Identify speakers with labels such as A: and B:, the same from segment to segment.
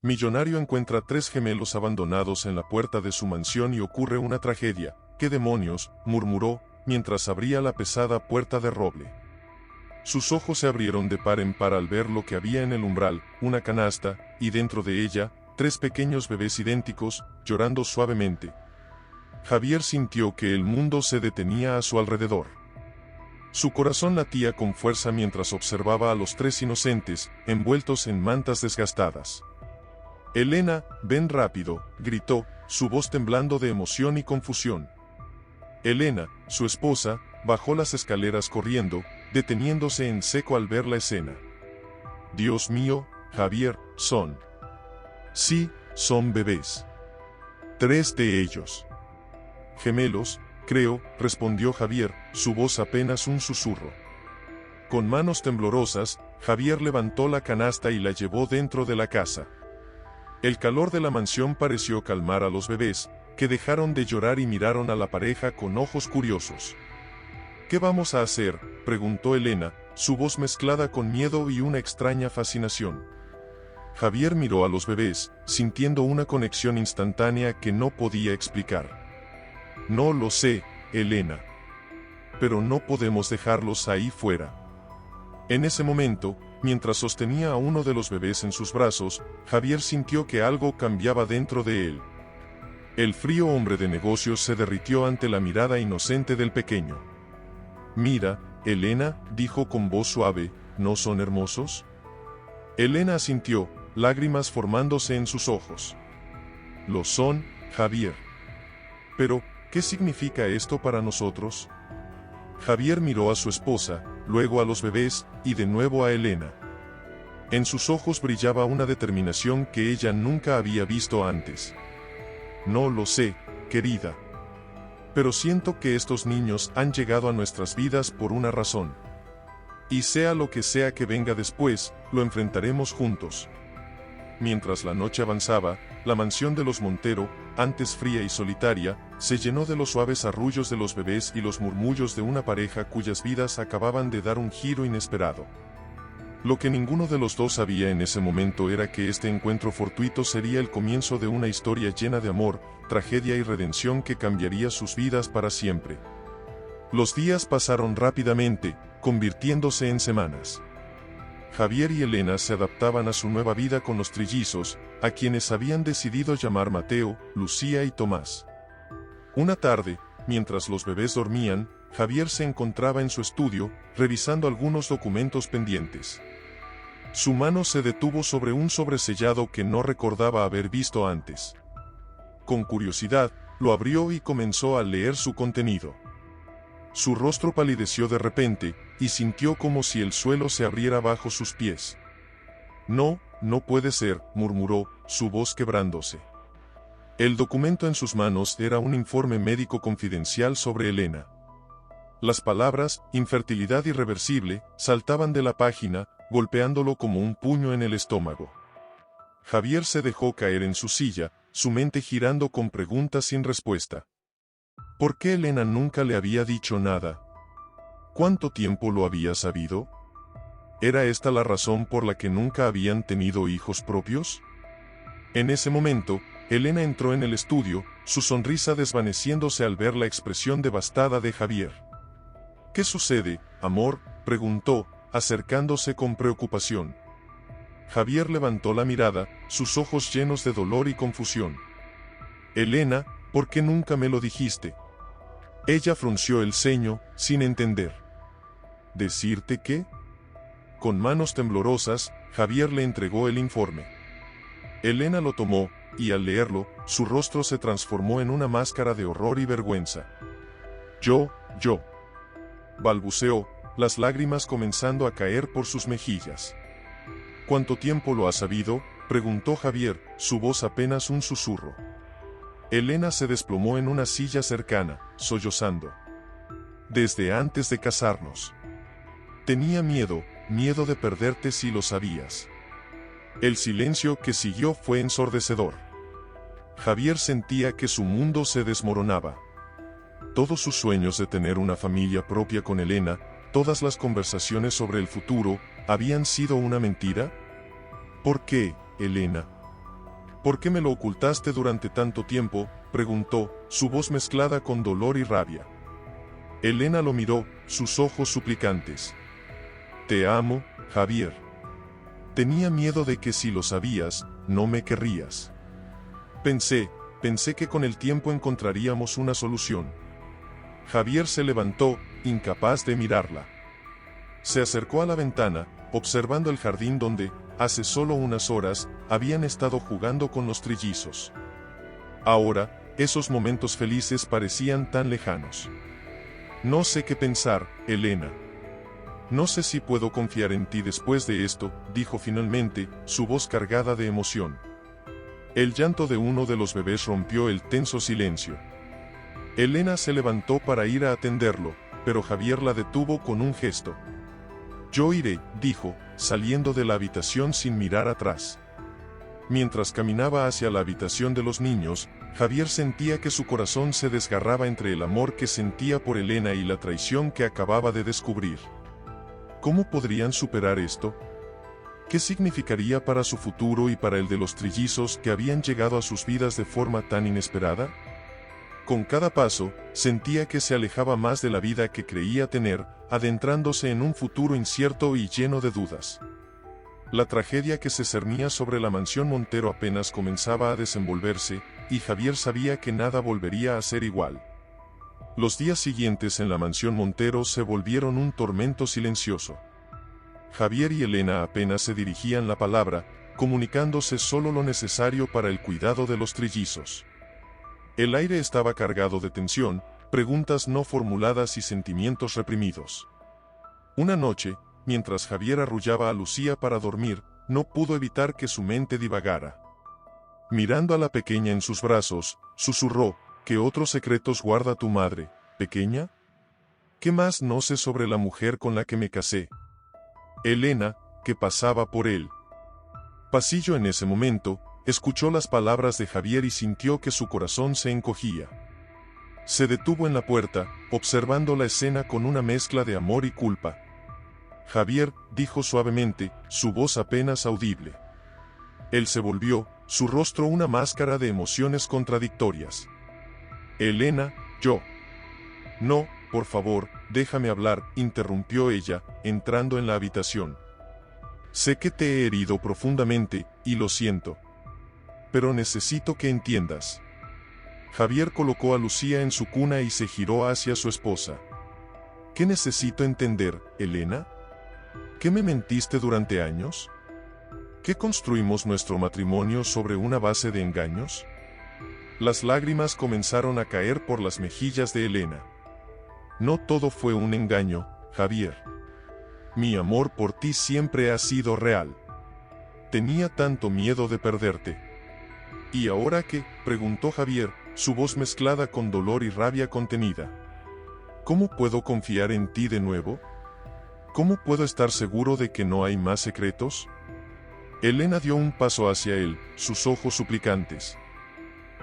A: Millonario encuentra 3 gemelos abandonados en la puerta de su mansión y ocurre una tragedia. ¿Qué demonios?, murmuró, mientras abría la pesada puerta de roble. Sus ojos se abrieron de par en par al ver lo que había en el umbral, una canasta, y dentro de ella, 3 pequeños bebés idénticos, llorando suavemente. Javier sintió que el mundo se detenía a su alrededor. Su corazón latía con fuerza mientras observaba a los 3 inocentes, envueltos en mantas desgastadas. «Elena, ven rápido», gritó, su voz temblando de emoción y confusión. Elena, su esposa, bajó las escaleras corriendo, deteniéndose en seco al ver la escena. «Dios mío, Javier, son». «Sí, son bebés. 3 de ellos». «Gemelos, creo», respondió Javier, su voz apenas un susurro. Con manos temblorosas, Javier levantó la canasta y la llevó dentro de la casa. El calor de la mansión pareció calmar a los bebés, que dejaron de llorar y miraron a la pareja con ojos curiosos. «¿Qué vamos a hacer?», preguntó Elena, su voz mezclada con miedo y una extraña fascinación. Javier miró a los bebés, sintiendo una conexión instantánea que no podía explicar. «No lo sé, Elena. Pero no podemos dejarlos ahí fuera». En ese momento, mientras sostenía a uno de los bebés en sus brazos, Javier sintió que algo cambiaba dentro de él. El frío hombre de negocios se derritió ante la mirada inocente del pequeño. «Mira, Elena», dijo con voz suave, «¿no son hermosos?». Elena asintió, lágrimas formándose en sus ojos. «Lo son, Javier». «Pero, ¿qué significa esto para nosotros?». Javier miró a su esposa, luego a los bebés, y de nuevo a Elena. En sus ojos brillaba una determinación que ella nunca había visto antes. «No lo sé, querida. Pero siento que estos niños han llegado a nuestras vidas por una razón. Y sea lo que sea que venga después, lo enfrentaremos juntos». Mientras la noche avanzaba, la mansión de los Montero, antes fría y solitaria, se llenó de los suaves arrullos de los bebés y los murmullos de una pareja cuyas vidas acababan de dar un giro inesperado. Lo que ninguno de los dos sabía en ese momento era que este encuentro fortuito sería el comienzo de una historia llena de amor, tragedia y redención que cambiaría sus vidas para siempre. Los días pasaron rápidamente, convirtiéndose en semanas. Javier y Elena se adaptaban a su nueva vida con los trillizos, a quienes habían decidido llamar Mateo, Lucía y Tomás. Una tarde, mientras los bebés dormían, Javier se encontraba en su estudio, revisando algunos documentos pendientes. Su mano se detuvo sobre un sobresellado que no recordaba haber visto antes. Con curiosidad, lo abrió y comenzó a leer su contenido. Su rostro palideció de repente, y sintió como si el suelo se abriera bajo sus pies. «No, no puede ser», murmuró, su voz quebrándose. El documento en sus manos era un informe médico confidencial sobre Elena. Las palabras, infertilidad irreversible, saltaban de la página, golpeándolo como un puño en el estómago. Javier se dejó caer en su silla, su mente girando con preguntas sin respuesta. ¿Por qué Elena nunca le había dicho nada? ¿Cuánto tiempo lo había sabido? ¿Era esta la razón por la que nunca habían tenido hijos propios? En ese momento, Elena entró en el estudio, su sonrisa desvaneciéndose al ver la expresión devastada de Javier. «¿Qué sucede, amor?», preguntó, acercándose con preocupación. Javier levantó la mirada, sus ojos llenos de dolor y confusión. «Elena, ¿por qué nunca me lo dijiste?». Ella frunció el ceño, sin entender. «¿Decirte qué?». Con manos temblorosas, Javier le entregó el informe. Elena lo tomó, y al leerlo, su rostro se transformó en una máscara de horror y vergüenza. Yo, balbuceó, las lágrimas comenzando a caer por sus mejillas. «¿Cuánto tiempo lo has sabido?», preguntó Javier, su voz apenas un susurro. Elena se desplomó en una silla cercana, sollozando. «Desde antes de casarnos. Tenía miedo de perderte si lo sabías». El silencio que siguió fue ensordecedor. Javier sentía que su mundo se desmoronaba. Todos sus sueños de tener una familia propia con Elena, todas las conversaciones sobre el futuro, ¿habían sido una mentira? ¿Por qué, Elena? ¿Por qué me lo ocultaste durante tanto tiempo?, preguntó, su voz mezclada con dolor y rabia. Elena lo miró, sus ojos suplicantes. Te amo, Javier. Tenía miedo de que si lo sabías, no me querrías. Pensé que con el tiempo encontraríamos una solución. Javier se levantó, incapaz de mirarla. Se acercó a la ventana, observando el jardín donde, hace solo unas horas, habían estado jugando con los trillizos. Ahora, esos momentos felices parecían tan lejanos. No sé qué pensar, Elena. No sé si puedo confiar en ti después de esto, dijo finalmente, su voz cargada de emoción. El llanto de uno de los bebés rompió el tenso silencio. Elena se levantó para ir a atenderlo, pero Javier la detuvo con un gesto. Yo iré, dijo, saliendo de la habitación sin mirar atrás. Mientras caminaba hacia la habitación de los niños, Javier sentía que su corazón se desgarraba entre el amor que sentía por Elena y la traición que acababa de descubrir. ¿Cómo podrían superar esto? ¿Qué significaría para su futuro y para el de los trillizos que habían llegado a sus vidas de forma tan inesperada? Con cada paso, sentía que se alejaba más de la vida que creía tener, adentrándose en un futuro incierto y lleno de dudas. La tragedia que se cernía sobre la mansión Montero apenas comenzaba a desenvolverse, y Javier sabía que nada volvería a ser igual. Los días siguientes en la mansión Montero se volvieron un tormento silencioso. Javier y Elena apenas se dirigían la palabra, comunicándose solo lo necesario para el cuidado de los trillizos. El aire estaba cargado de tensión, preguntas no formuladas y sentimientos reprimidos. Una noche, mientras Javier arrullaba a Lucía para dormir, no pudo evitar que su mente divagara. Mirando a la pequeña en sus brazos, susurró, ¿qué otros secretos guarda tu madre, pequeña? ¿Qué más no sé sobre la mujer con la que me casé? Elena, que pasaba por él. Pasillo en ese momento, escuchó las palabras de Javier y sintió que su corazón se encogía. Se detuvo en la puerta, observando la escena con una mezcla de amor y culpa. Javier, dijo suavemente, su voz apenas audible. Él se volvió, su rostro una máscara de emociones contradictorias. Elena, yo. No, por favor, déjame hablar, interrumpió ella, entrando en la habitación. Sé que te he herido profundamente, y lo siento. Pero necesito que entiendas. Javier colocó a Lucía en su cuna y se giró hacia su esposa. ¿Qué necesito entender, Elena? ¿Qué me mentiste durante años? ¿Qué construimos nuestro matrimonio sobre una base de engaños? Las lágrimas comenzaron a caer por las mejillas de Elena. No todo fue un engaño, Javier. Mi amor por ti siempre ha sido real. Tenía tanto miedo de perderte. ¿Y ahora qué?, preguntó Javier, su voz mezclada con dolor y rabia contenida. ¿Cómo puedo confiar en ti de nuevo? ¿Cómo puedo estar seguro de que no hay más secretos? Elena dio un paso hacia él, sus ojos suplicantes.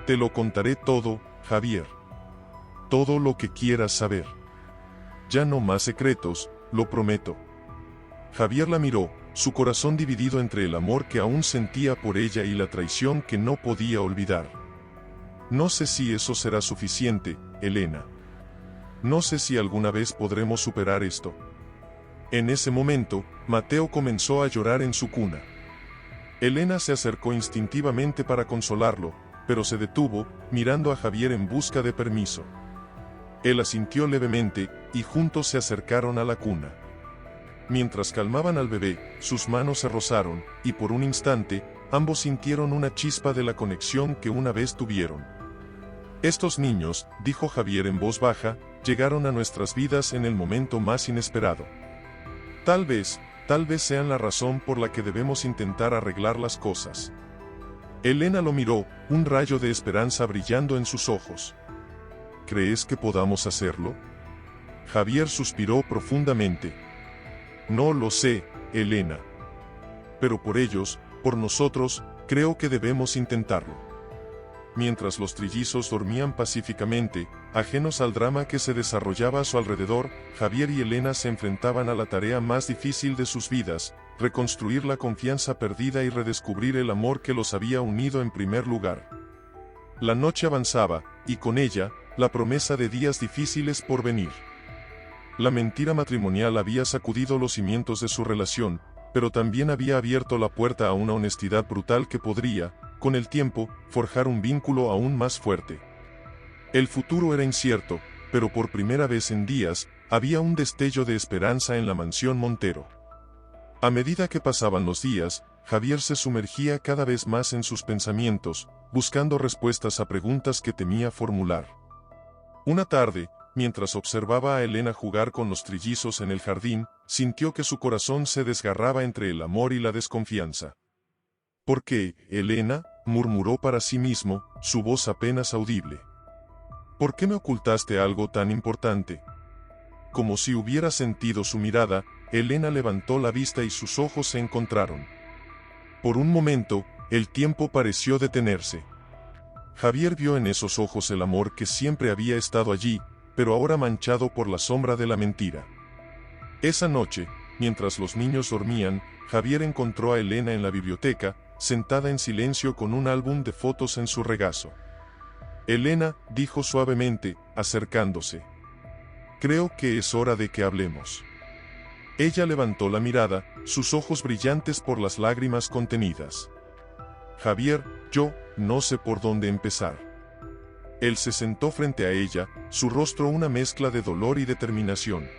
A: Te lo contaré todo, Javier. Todo lo que quieras saber. Ya no más secretos, lo prometo. Javier la miró, su corazón dividido entre el amor que aún sentía por ella y la traición que no podía olvidar. No sé si eso será suficiente, Elena. No sé si alguna vez podremos superar esto. En ese momento, Mateo comenzó a llorar en su cuna. Elena se acercó instintivamente para consolarlo, pero se detuvo, mirando a Javier en busca de permiso. Él asintió levemente, y juntos se acercaron a la cuna. Mientras calmaban al bebé, sus manos se rozaron, y por un instante, ambos sintieron una chispa de la conexión que una vez tuvieron. Estos niños, dijo Javier en voz baja, llegaron a nuestras vidas en el momento más inesperado. Tal vez sean la razón por la que debemos intentar arreglar las cosas. Elena lo miró, un rayo de esperanza brillando en sus ojos. ¿Crees que podamos hacerlo? Javier suspiró profundamente. No lo sé, Elena. Pero por ellos, por nosotros, creo que debemos intentarlo. Mientras los trillizos dormían pacíficamente, ajenos al drama que se desarrollaba a su alrededor, Javier y Elena se enfrentaban a la tarea más difícil de sus vidas, reconstruir la confianza perdida y redescubrir el amor que los había unido en primer lugar. La noche avanzaba, y con ella, la promesa de días difíciles por venir. La mentira matrimonial había sacudido los cimientos de su relación, pero también había abierto la puerta a una honestidad brutal que podría, con el tiempo, forjar un vínculo aún más fuerte. El futuro era incierto, pero por primera vez en días, había un destello de esperanza en la mansión Montero. A medida que pasaban los días, Javier se sumergía cada vez más en sus pensamientos, buscando respuestas a preguntas que temía formular. Una tarde, mientras observaba a Elena jugar con los trillizos en el jardín, sintió que su corazón se desgarraba entre el amor y la desconfianza. ¿Por qué, Elena?, murmuró para sí mismo, su voz apenas audible. ¿Por qué me ocultaste algo tan importante? Como si hubiera sentido su mirada, Elena levantó la vista y sus ojos se encontraron. Por un momento, el tiempo pareció detenerse. Javier vio en esos ojos el amor que siempre había estado allí, pero ahora manchado por la sombra de la mentira. Esa noche, mientras los niños dormían, Javier encontró a Elena en la biblioteca, sentada en silencio con un álbum de fotos en su regazo. Elena, dijo suavemente, acercándose. Creo que es hora de que hablemos. Ella levantó la mirada, sus ojos brillantes por las lágrimas contenidas. Javier, yo no sé por dónde empezar. Él se sentó frente a ella, su rostro una mezcla de dolor y determinación.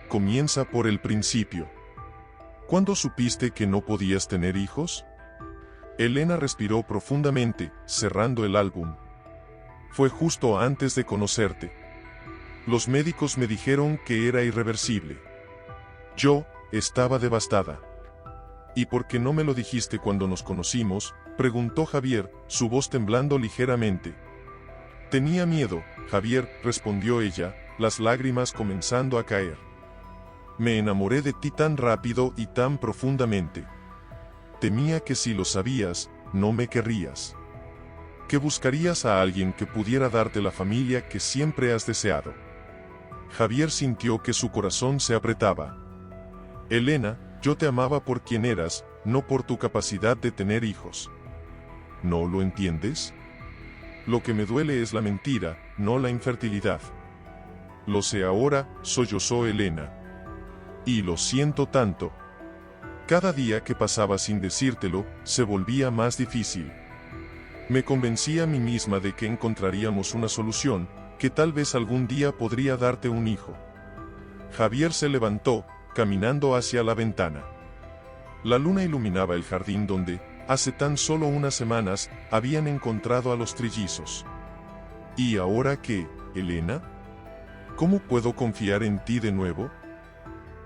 A: Comienza por el principio. ¿Cuándo supiste que no podías tener hijos? Elena respiró profundamente, cerrando el álbum. Fue justo antes de conocerte. Los médicos me dijeron que era irreversible. Yo estaba devastada. ¿Y por qué no me lo dijiste cuando nos conocimos?, preguntó Javier, su voz temblando ligeramente. Tenía miedo, Javier, respondió ella, las lágrimas comenzando a caer. Me enamoré de ti tan rápido y tan profundamente. Temía que si lo sabías, no me querrías. Que buscarías a alguien que pudiera darte la familia que siempre has deseado. Javier sintió que su corazón se apretaba. Elena, yo te amaba por quien eras, no por tu capacidad de tener hijos. ¿No lo entiendes? Lo que me duele es la mentira, no la infertilidad. Lo sé ahora, sollozó Elena. Y lo siento tanto. Cada día que pasaba sin decírtelo, se volvía más difícil. Me convencí a mí misma de que encontraríamos una solución, que tal vez algún día podría darte un hijo. Javier se levantó, caminando hacia la ventana. La luna iluminaba el jardín donde, hace tan solo unas semanas, habían encontrado a los trillizos. ¿Y ahora qué, Elena? ¿Cómo puedo confiar en ti de nuevo?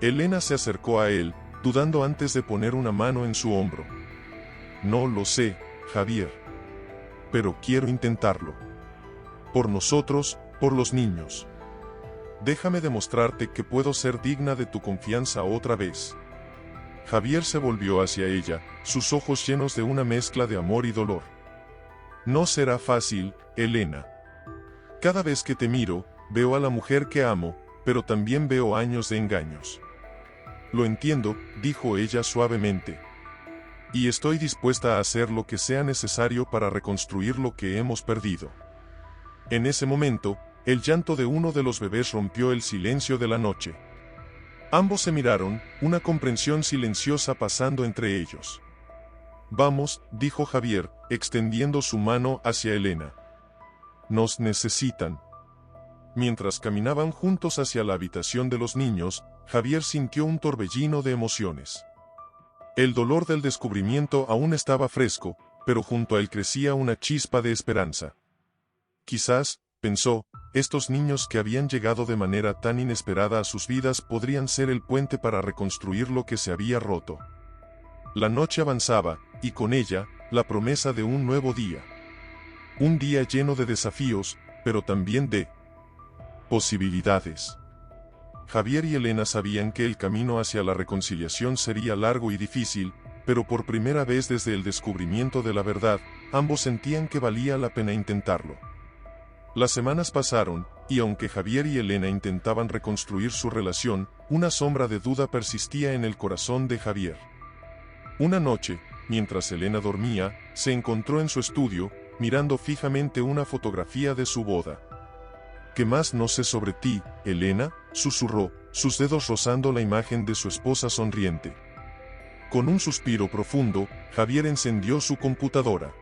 A: Elena se acercó a él, dudando antes de poner una mano en su hombro. No lo sé, Javier. Pero quiero intentarlo. Por nosotros, por los niños. Déjame demostrarte que puedo ser digna de tu confianza otra vez. Javier se volvió hacia ella, sus ojos llenos de una mezcla de amor y dolor. No será fácil, Elena. Cada vez que te miro, veo a la mujer que amo, pero también veo años de engaños. Lo entiendo, dijo ella suavemente. Y estoy dispuesta a hacer lo que sea necesario para reconstruir lo que hemos perdido. En ese momento, el llanto de uno de los bebés rompió el silencio de la noche. Ambos se miraron, una comprensión silenciosa pasando entre ellos. Vamos, dijo Javier, extendiendo su mano hacia Elena. Nos necesitan. Mientras caminaban juntos hacia la habitación de los niños, Javier sintió un torbellino de emociones. El dolor del descubrimiento aún estaba fresco, pero junto a él crecía una chispa de esperanza. Quizás, pensó, estos niños que habían llegado de manera tan inesperada a sus vidas podrían ser el puente para reconstruir lo que se había roto. La noche avanzaba, y con ella, la promesa de un nuevo día. Un día lleno de desafíos, pero también de posibilidades. Javier y Elena sabían que el camino hacia la reconciliación sería largo y difícil, pero por primera vez desde el descubrimiento de la verdad, ambos sentían que valía la pena intentarlo. Las semanas pasaron, y aunque Javier y Elena intentaban reconstruir su relación, una sombra de duda persistía en el corazón de Javier. Una noche, mientras Elena dormía, se encontró en su estudio, mirando fijamente una fotografía de su boda. ¿Qué más no sé sobre ti, Elena?, susurró, sus dedos rozando la imagen de su esposa sonriente. Con un suspiro profundo, Javier encendió su computadora.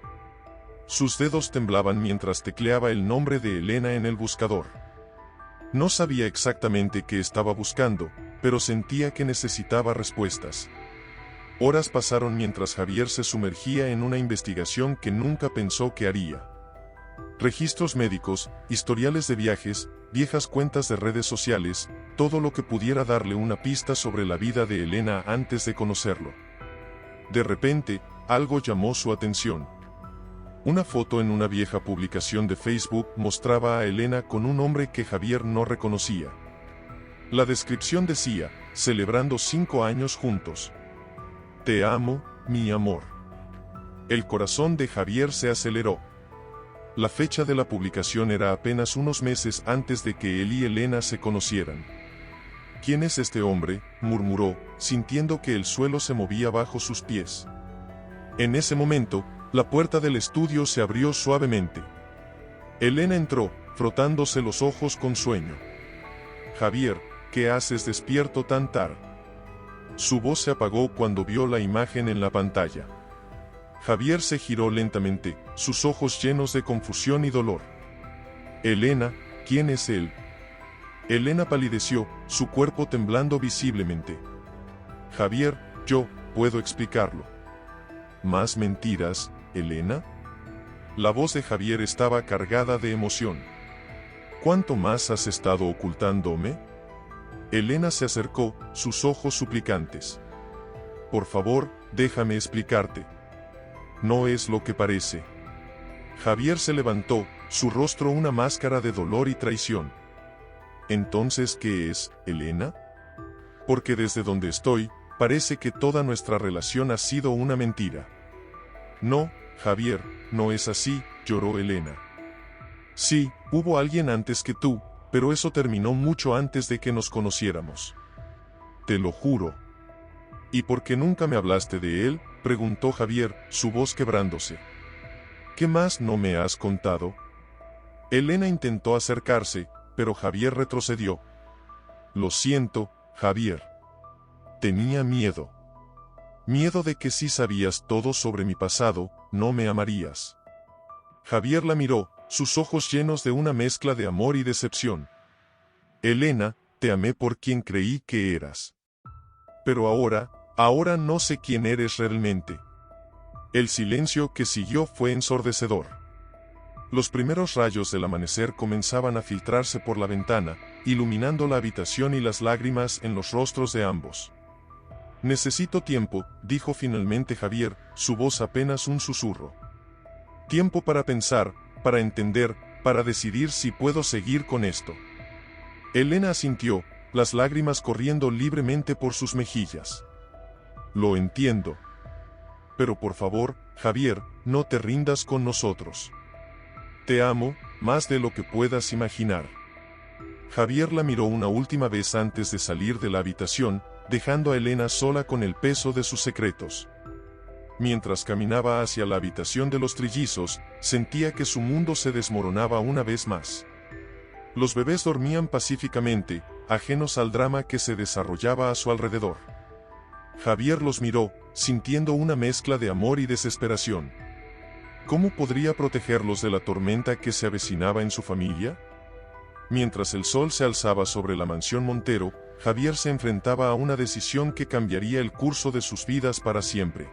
A: Sus dedos temblaban mientras tecleaba el nombre de Elena en el buscador. No sabía exactamente qué estaba buscando, pero sentía que necesitaba respuestas. Horas pasaron mientras Javier se sumergía en una investigación que nunca pensó que haría. Registros médicos, historiales de viajes, viejas cuentas de redes sociales, todo lo que pudiera darle una pista sobre la vida de Elena antes de conocerlo. De repente, algo llamó su atención. Una foto en una vieja publicación de Facebook mostraba a Elena con un hombre que Javier no reconocía. La descripción decía, celebrando 5 años juntos. Te amo, mi amor. El corazón de Javier se aceleró. La fecha de la publicación era apenas unos meses antes de que él y Elena se conocieran. ¿Quién es este hombre?, murmuró, sintiendo que el suelo se movía bajo sus pies. En ese momento, la puerta del estudio se abrió suavemente. Elena entró, frotándose los ojos con sueño. Javier, ¿qué haces despierto tan tarde? Su voz se apagó cuando vio la imagen en la pantalla. Javier se giró lentamente, sus ojos llenos de confusión y dolor. Elena, ¿quién es él? Elena palideció, su cuerpo temblando visiblemente. Javier, yo puedo explicarlo. ¿Más mentiras, Elena? La voz de Javier estaba cargada de emoción. ¿Cuánto más has estado ocultándome? Elena se acercó, sus ojos suplicantes. Por favor, déjame explicarte. No es lo que parece. Javier se levantó, su rostro una máscara de dolor y traición. ¿Entonces qué es, Elena? Porque desde donde estoy, parece que toda nuestra relación ha sido una mentira. No, Javier, no es así, lloró Elena. Sí, hubo alguien antes que tú, pero eso terminó mucho antes de que nos conociéramos. Te lo juro. ¿Y por qué nunca me hablaste de él?, preguntó Javier, su voz quebrándose. ¿Qué más no me has contado? Elena intentó acercarse, pero Javier retrocedió. Lo siento, Javier. Tenía miedo. Miedo de que si sabías todo sobre mi pasado, no me amarías. Javier la miró, sus ojos llenos de una mezcla de amor y decepción. Elena, te amé por quien creí que eras. Pero ahora no sé quién eres realmente. El silencio que siguió fue ensordecedor. Los primeros rayos del amanecer comenzaban a filtrarse por la ventana, iluminando la habitación y las lágrimas en los rostros de ambos. Necesito tiempo, dijo finalmente Javier, su voz apenas un susurro. Tiempo para pensar, para entender, para decidir si puedo seguir con esto. Elena asintió, las lágrimas corriendo libremente por sus mejillas. Lo entiendo. Pero por favor, Javier, no te rindas con nosotros. Te amo, más de lo que puedas imaginar. Javier la miró una última vez antes de salir de la habitación, dejando a Elena sola con el peso de sus secretos. Mientras caminaba hacia la habitación de los trillizos, sentía que su mundo se desmoronaba una vez más. Los bebés dormían pacíficamente, ajenos al drama que se desarrollaba a su alrededor. Javier los miró, sintiendo una mezcla de amor y desesperación. ¿Cómo podría protegerlos de la tormenta que se avecinaba en su familia? Mientras el sol se alzaba sobre la mansión Montero, Javier se enfrentaba a una decisión que cambiaría el curso de sus vidas para siempre.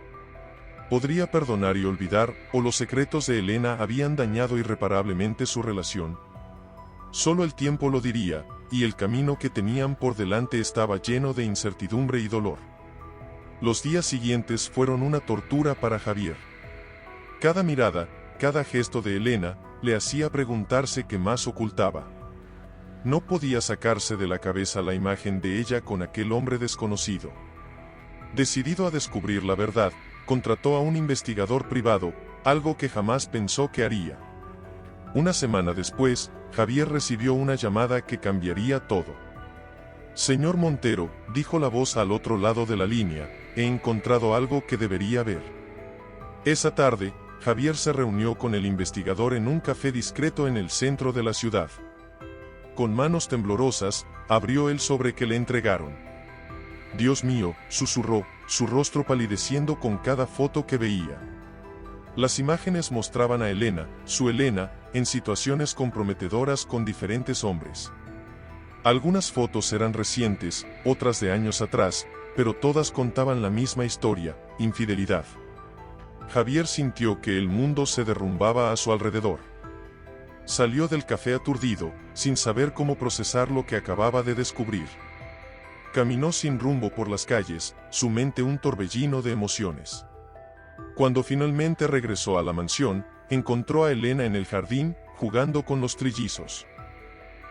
A: Podría perdonar y olvidar, o los secretos de Elena habían dañado irreparablemente su relación. Solo el tiempo lo diría, y el camino que tenían por delante estaba lleno de incertidumbre y dolor. Los días siguientes fueron una tortura para Javier. Cada mirada, cada gesto de Elena, le hacía preguntarse qué más ocultaba. No podía sacarse de la cabeza la imagen de ella con aquel hombre desconocido. Decidido a descubrir la verdad, contrató a un investigador privado, algo que jamás pensó que haría. Una semana después, Javier recibió una llamada que cambiaría todo. Señor Montero, dijo la voz al otro lado de la línea, he encontrado algo que debería ver. Esa tarde, Javier se reunió con el investigador en un café discreto en el centro de la ciudad. Con manos temblorosas, abrió el sobre que le entregaron. Dios mío, susurró, su rostro palideciendo con cada foto que veía. Las imágenes mostraban a Elena, su Elena, en situaciones comprometedoras con diferentes hombres. Algunas fotos eran recientes, otras de años atrás, pero todas contaban la misma historia, infidelidad. Javier sintió que el mundo se derrumbaba a su alrededor. Salió del café aturdido, sin saber cómo procesar lo que acababa de descubrir. Caminó sin rumbo por las calles, su mente un torbellino de emociones. Cuando finalmente regresó a la mansión, encontró a Elena en el jardín, jugando con los trillizos.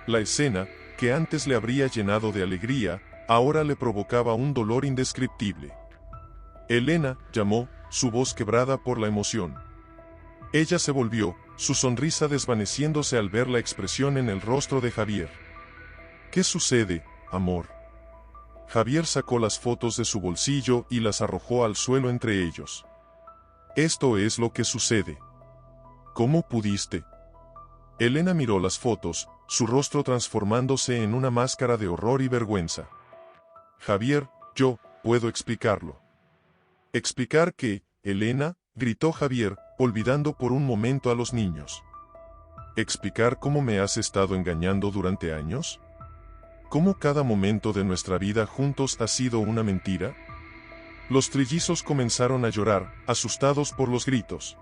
A: La escena, que antes le habría llenado de alegría, ahora le provocaba un dolor indescriptible. Elena, llamó, su voz quebrada por la emoción. Ella se volvió, su sonrisa desvaneciéndose al ver la expresión en el rostro de Javier. ¿Qué sucede, amor? Javier sacó las fotos de su bolsillo y las arrojó al suelo entre ellos. Esto es lo que sucede. ¿Cómo pudiste? Elena miró las fotos, su rostro transformándose en una máscara de horror y vergüenza. Javier, yo puedo explicarlo. ¿Explicar qué, Elena? Gritó Javier, olvidando por un momento a los niños. ¿Explicar cómo me has estado engañando durante años? ¿Cómo cada momento de nuestra vida juntos ha sido una mentira? Los trillizos comenzaron a llorar, asustados por los gritos.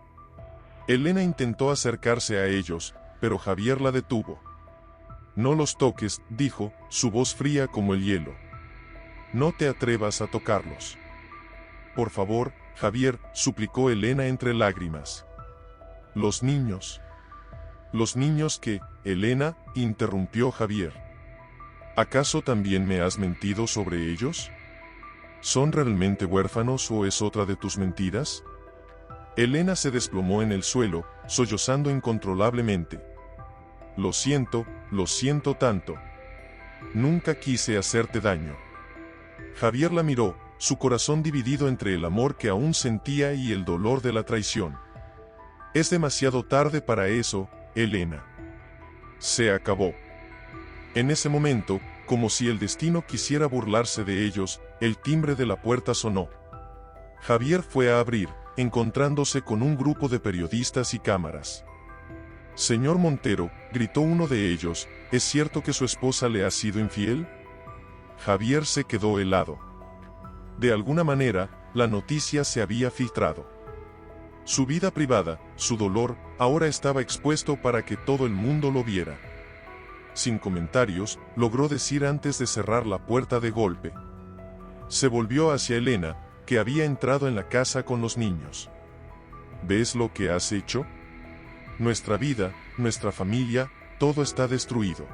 A: Elena intentó acercarse a ellos, pero Javier la detuvo. No los toques, dijo, su voz fría como el hielo. No te atrevas a tocarlos. Por favor, Javier, suplicó Elena entre lágrimas. Los niños. Los niños que, Elena, interrumpió Javier. ¿Acaso también me has mentido sobre ellos? ¿Son realmente huérfanos o es otra de tus mentiras? Elena se desplomó en el suelo, sollozando incontrolablemente. Lo siento tanto. Nunca quise hacerte daño. Javier la miró, su corazón dividido entre el amor que aún sentía y el dolor de la traición. Es demasiado tarde para eso, Elena. Se acabó. En ese momento, como si el destino quisiera burlarse de ellos, el timbre de la puerta sonó. Javier fue a abrir, encontrándose con un grupo de periodistas y cámaras. Señor Montero, gritó uno de ellos, ¿es cierto que su esposa le ha sido infiel? Javier se quedó helado. De alguna manera, la noticia se había filtrado. Su vida privada, su dolor, ahora estaba expuesto para que todo el mundo lo viera. Sin comentarios, logró decir antes de cerrar la puerta de golpe. Se volvió hacia Elena, que había entrado en la casa con los niños. ¿Ves lo que has hecho? Nuestra vida, nuestra familia, todo está destruido.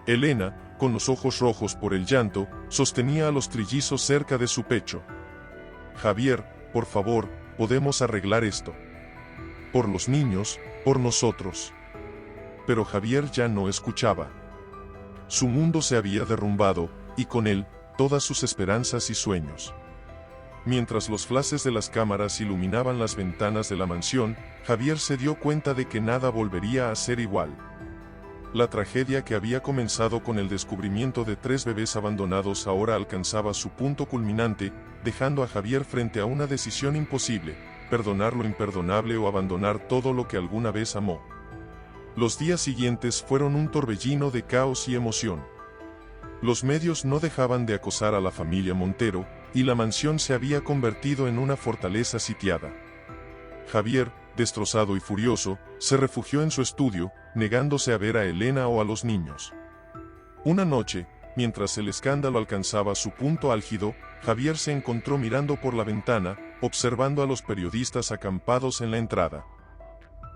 A: Elena, con los ojos rojos por el llanto, sostenía a los trillizos cerca de su pecho. Javier, por favor, podemos arreglar esto. Por los niños, por nosotros. Pero Javier ya no escuchaba. Su mundo se había derrumbado, y con él, todas sus esperanzas y sueños. Mientras los flashes de las cámaras iluminaban las ventanas de la mansión, Javier se dio cuenta de que nada volvería a ser igual. La tragedia que había comenzado con el descubrimiento de 3 bebés abandonados ahora alcanzaba su punto culminante, dejando a Javier frente a una decisión imposible: perdonar lo imperdonable o abandonar todo lo que alguna vez amó. Los días siguientes fueron un torbellino de caos y emoción. Los medios no dejaban de acosar a la familia Montero, y la mansión se había convertido en una fortaleza sitiada. Javier, destrozado y furioso, se refugió en su estudio, negándose a ver a Elena o a los niños. Una noche, mientras el escándalo alcanzaba su punto álgido, Javier se encontró mirando por la ventana, observando a los periodistas acampados en la entrada.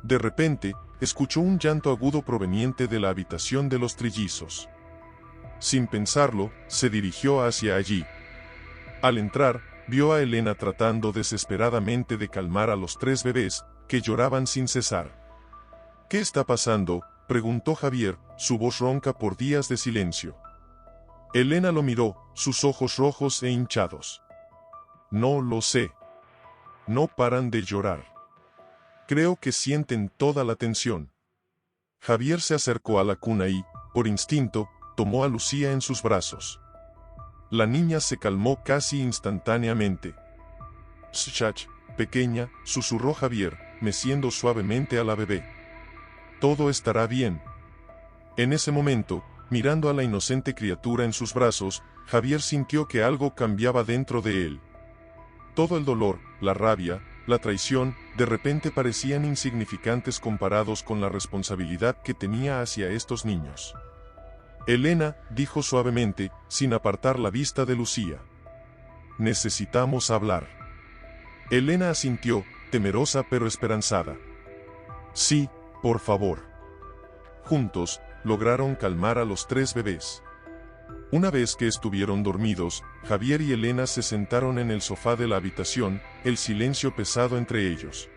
A: De repente, escuchó un llanto agudo proveniente de la habitación de los trillizos. Sin pensarlo, se dirigió hacia allí. Al entrar, vio a Elena tratando desesperadamente de calmar a los 3 bebés, que lloraban sin cesar. ¿Qué está pasando?, preguntó Javier, su voz ronca por días de silencio. Elena lo miró, sus ojos rojos e hinchados. No lo sé. No paran de llorar. Creo que sienten toda la tensión. Javier se acercó a la cuna y, por instinto, tomó a Lucía en sus brazos. La niña se calmó casi instantáneamente. Shach, pequeña, susurró Javier, meciendo suavemente a la bebé. Todo estará bien. En ese momento, mirando a la inocente criatura en sus brazos, Javier sintió que algo cambiaba dentro de él. Todo el dolor, la rabia, la traición, de repente parecían insignificantes comparados con la responsabilidad que tenía hacia estos niños. Elena, dijo suavemente, sin apartar la vista de Lucía. Necesitamos hablar. Elena asintió, temerosa pero esperanzada. Sí, por favor. Juntos, lograron calmar a los 3 bebés. Una vez que estuvieron dormidos, Javier y Elena se sentaron en el sofá de la habitación, el silencio pesado entre ellos.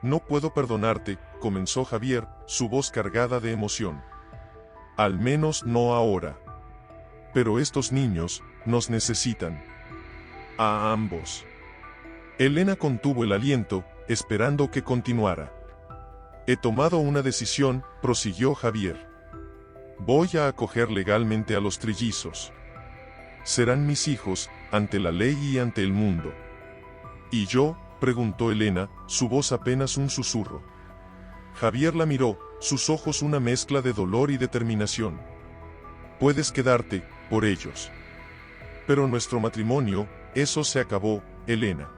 A: No puedo perdonarte, comenzó Javier, su voz cargada de emoción. Al menos no ahora. Pero estos niños, nos necesitan. A ambos. Elena contuvo el aliento, esperando que continuara. He tomado una decisión, prosiguió Javier. Voy a acoger legalmente a los trillizos. Serán mis hijos, ante la ley y ante el mundo. ¿Y yo?, preguntó Elena, su voz apenas un susurro. Javier la miró, sus ojos una mezcla de dolor y determinación. Puedes quedarte, por ellos. Pero nuestro matrimonio, eso se acabó, Elena.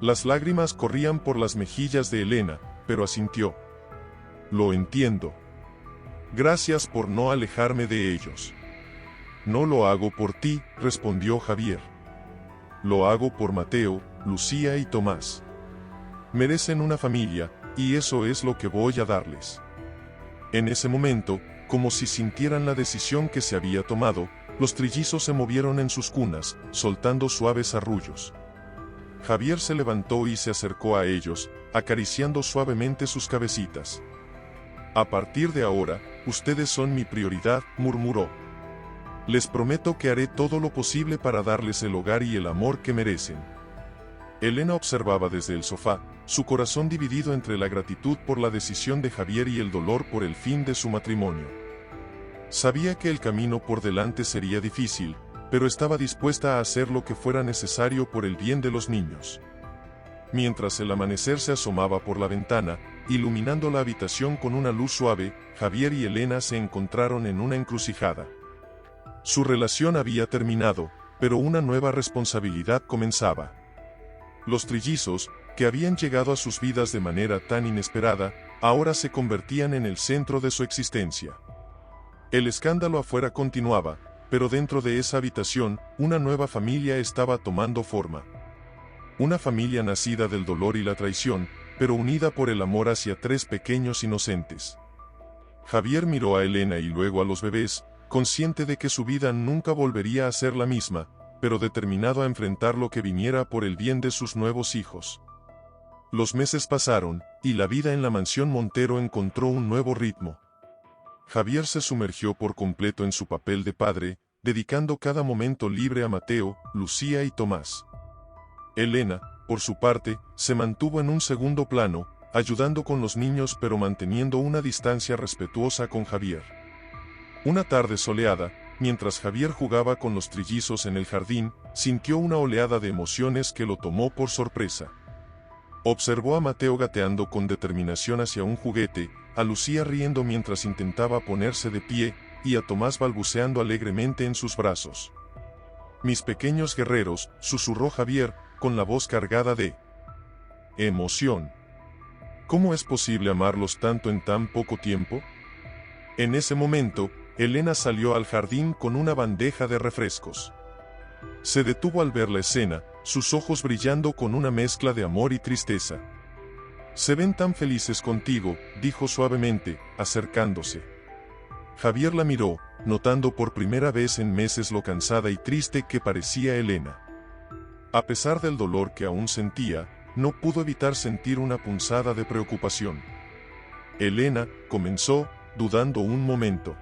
A: Las lágrimas corrían por las mejillas de Elena, pero asintió. Lo entiendo. Gracias por no alejarme de ellos. No lo hago por ti, respondió Javier. Lo hago por Mateo, Lucía y Tomás. Merecen una familia, y eso es lo que voy a darles. En ese momento, como si sintieran la decisión que se había tomado, los trillizos se movieron en sus cunas, soltando suaves arrullos. Javier se levantó y se acercó a ellos, acariciando suavemente sus cabecitas. A partir de ahora, ustedes son mi prioridad, murmuró. Les prometo que haré todo lo posible para darles el hogar y el amor que merecen. Elena observaba desde el sofá, su corazón dividido entre la gratitud por la decisión de Javier y el dolor por el fin de su matrimonio. Sabía que el camino por delante sería difícil, pero estaba dispuesta a hacer lo que fuera necesario por el bien de los niños. Mientras el amanecer se asomaba por la ventana, iluminando la habitación con una luz suave, Javier y Elena se encontraron en una encrucijada. Su relación había terminado, pero una nueva responsabilidad comenzaba. Los trillizos, que habían llegado a sus vidas de manera tan inesperada, ahora se convertían en el centro de su existencia. El escándalo afuera continuaba, pero dentro de esa habitación, una nueva familia estaba tomando forma. Una familia nacida del dolor y la traición, pero unida por el amor hacia 3 pequeños inocentes. Javier miró a Elena y luego a los bebés, consciente de que su vida nunca volvería a ser la misma, pero determinado a enfrentar lo que viniera por el bien de sus nuevos hijos. Los meses pasaron, y la vida en la mansión Montero encontró un nuevo ritmo. Javier se sumergió por completo en su papel de padre, dedicando cada momento libre a Mateo, Lucía y Tomás. Elena, por su parte, se mantuvo en un segundo plano, ayudando con los niños pero manteniendo una distancia respetuosa con Javier. Una tarde soleada, mientras Javier jugaba con los trillizos en el jardín, sintió una oleada de emociones que lo tomó por sorpresa. Observó a Mateo gateando con determinación hacia un juguete, a Lucía riendo mientras intentaba ponerse de pie, y a Tomás balbuceando alegremente en sus brazos. «Mis pequeños guerreros», susurró Javier, con la voz cargada de emoción. ¿Cómo es posible amarlos tanto en tan poco tiempo? En ese momento, Elena salió al jardín con una bandeja de refrescos. Se detuvo al ver la escena, sus ojos brillando con una mezcla de amor y tristeza. «Se ven tan felices contigo», dijo suavemente, acercándose. Javier la miró, notando por primera vez en meses lo cansada y triste que parecía Elena. A pesar del dolor que aún sentía, no pudo evitar sentir una punzada de preocupación. «Elena», comenzó, dudando un momento.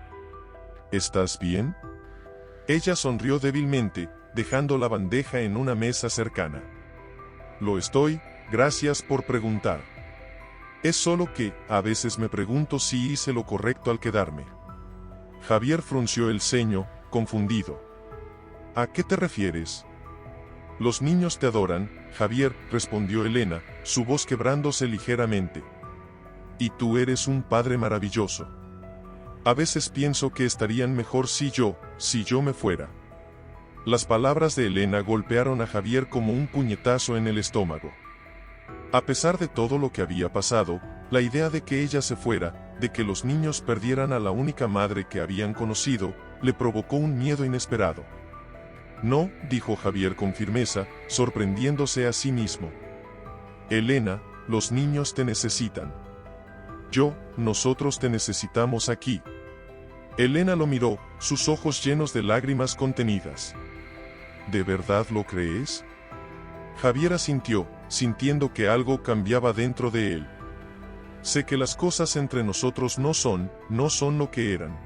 A: ¿Estás bien? Ella sonrió débilmente, dejando la bandeja en una mesa cercana. Lo estoy, gracias por preguntar. Es solo que, a veces me pregunto si hice lo correcto al quedarme. Javier frunció el ceño, confundido. ¿A qué te refieres? Los niños te adoran, Javier, respondió Elena, su voz quebrándose ligeramente. Y tú eres un padre maravilloso. A veces pienso que estarían mejor si yo me fuera. Las palabras de Elena golpearon a Javier como un puñetazo en el estómago. A pesar de todo lo que había pasado, la idea de que ella se fuera, de que los niños perdieran a la única madre que habían conocido, le provocó un miedo inesperado. No, dijo Javier con firmeza, sorprendiéndose a sí mismo. Elena, los niños te necesitan. Nosotros te necesitamos aquí. Elena lo miró, sus ojos llenos de lágrimas contenidas. ¿De verdad lo crees? Javier asintió, sintiendo que algo cambiaba dentro de él. Sé que las cosas entre nosotros no son lo que eran.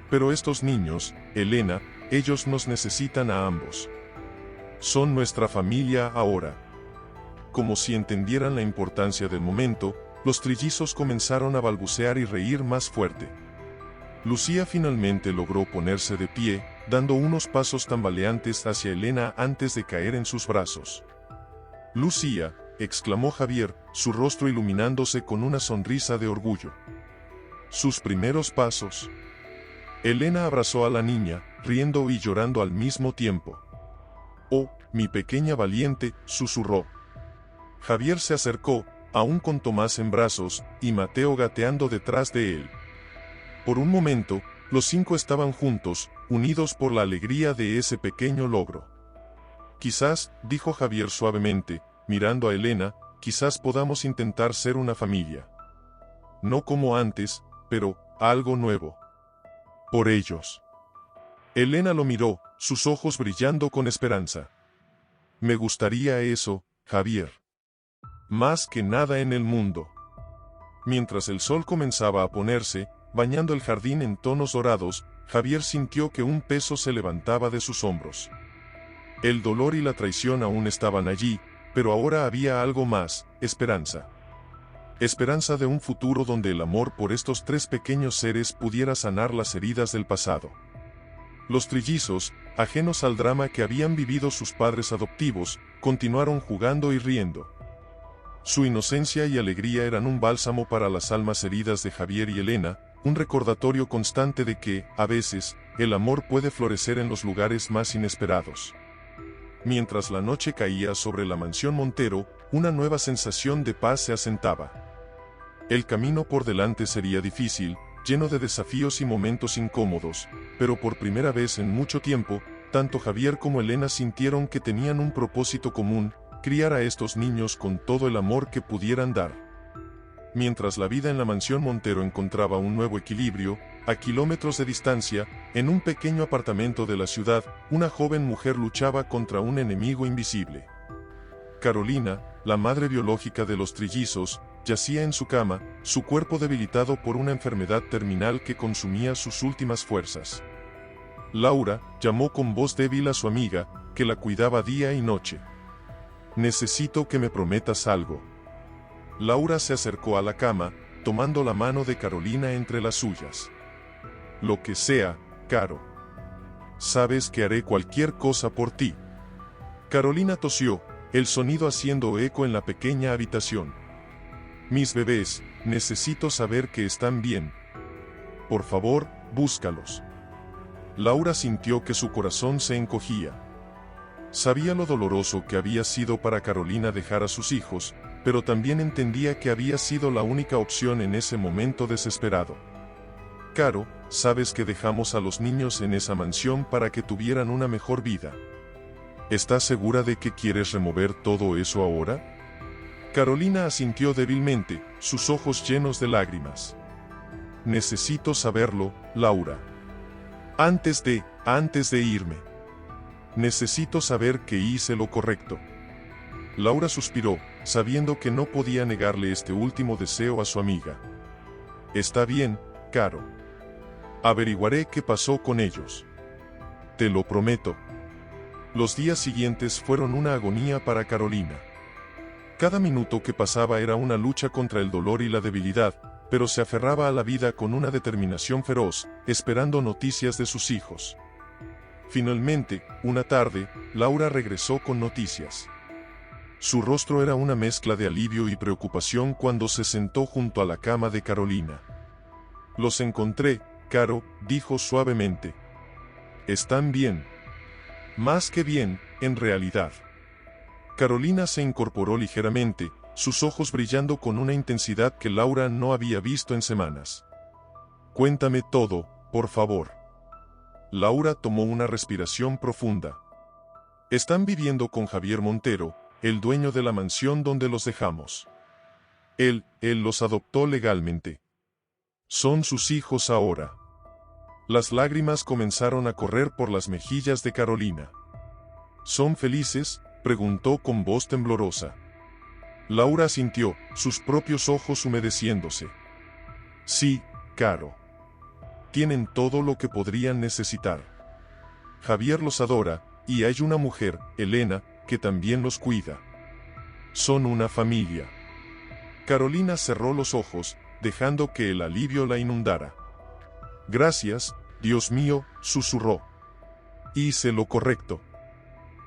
A: Pero estos niños, Elena, ellos nos necesitan a ambos. Son nuestra familia ahora. Como si entendieran la importancia del momento, los trillizos comenzaron a balbucear y reír más fuerte. Lucía finalmente logró ponerse de pie, dando unos pasos tambaleantes hacia Elena antes de caer en sus brazos. Lucía, exclamó Javier, su rostro iluminándose con una sonrisa de orgullo. Sus primeros pasos. Elena abrazó a la niña, riendo y llorando al mismo tiempo. Oh, mi pequeña valiente, susurró. Javier se acercó, aún con Tomás en brazos, y Mateo gateando detrás de él. Por un momento, los cinco estaban juntos, unidos por la alegría de ese pequeño logro. Quizás, dijo Javier suavemente, mirando a Elena, quizás podamos intentar ser una familia. No como antes, pero algo nuevo. Por ellos. Elena lo miró, sus ojos brillando con esperanza. Me gustaría eso, Javier. Más que nada en el mundo. Mientras el sol comenzaba a ponerse, bañando el jardín en tonos dorados, Javier sintió que un peso se levantaba de sus hombros. El dolor y la traición aún estaban allí, pero ahora había algo más, esperanza. Esperanza de un futuro donde el amor por estos tres pequeños seres pudiera sanar las heridas del pasado. Los trillizos, ajenos al drama que habían vivido sus padres adoptivos, continuaron jugando y riendo. Su inocencia y alegría eran un bálsamo para las almas heridas de Javier y Elena, un recordatorio constante de que, a veces, el amor puede florecer en los lugares más inesperados. Mientras la noche caía sobre la mansión Montero, una nueva sensación de paz se asentaba. El camino por delante sería difícil, lleno de desafíos y momentos incómodos, pero por primera vez en mucho tiempo, tanto Javier como Elena sintieron que tenían un propósito común: criar a estos niños con todo el amor que pudieran dar. Mientras la vida en la mansión Montero encontraba un nuevo equilibrio, a kilómetros de distancia, en un pequeño apartamento de la ciudad, una joven mujer luchaba contra un enemigo invisible. Carolina, la madre biológica de los trillizos, yacía en su cama, su cuerpo debilitado por una enfermedad terminal que consumía sus últimas fuerzas. Laura llamó con voz débil a su amiga, que la cuidaba día y noche. Necesito que me prometas algo. Laura se acercó a la cama, tomando la mano de Carolina entre las suyas. Lo que sea, Caro. Sabes que haré cualquier cosa por ti. Carolina tosió, el sonido haciendo eco en la pequeña habitación. Mis bebés, necesito saber que están bien. Por favor, búscalos. Laura sintió que su corazón se encogía. Sabía lo doloroso que había sido para Carolina dejar a sus hijos, pero también entendía que había sido la única opción en ese momento desesperado. Caro, sabes que dejamos a los niños en esa mansión para que tuvieran una mejor vida. ¿Estás segura de que quieres remover todo eso ahora? Carolina asintió débilmente, sus ojos llenos de lágrimas. Necesito saberlo, Laura. Antes de irme. Necesito saber que hice lo correcto. Laura suspiró, sabiendo que no podía negarle este último deseo a su amiga. Está bien, Caro. Averiguaré qué pasó con ellos. Te lo prometo. Los días siguientes fueron una agonía para Carolina. Cada minuto que pasaba era una lucha contra el dolor y la debilidad, pero se aferraba a la vida con una determinación feroz, esperando noticias de sus hijos. Finalmente, una tarde, Laura regresó con noticias. Su rostro era una mezcla de alivio y preocupación cuando se sentó junto a la cama de Carolina. «Los encontré, Caro», dijo suavemente. «Están bien. Más que bien, en realidad». Carolina se incorporó ligeramente, sus ojos brillando con una intensidad que Laura no había visto en semanas. «Cuéntame todo, por favor». Laura tomó una respiración profunda. «Están viviendo con Javier Montero, el dueño de la mansión donde los dejamos. Él los adoptó legalmente. Son sus hijos ahora». Las lágrimas comenzaron a correr por las mejillas de Carolina. «¿Son felices?», preguntó con voz temblorosa. Laura asintió, sus propios ojos humedeciéndose. «Sí, Caro. Tienen todo lo que podrían necesitar. Javier los adora, y hay una mujer, Elena, que también los cuida. Son una familia». Carolina cerró los ojos, dejando que el alivio la inundara. «Gracias, Dios mío», susurró. «Hice lo correcto.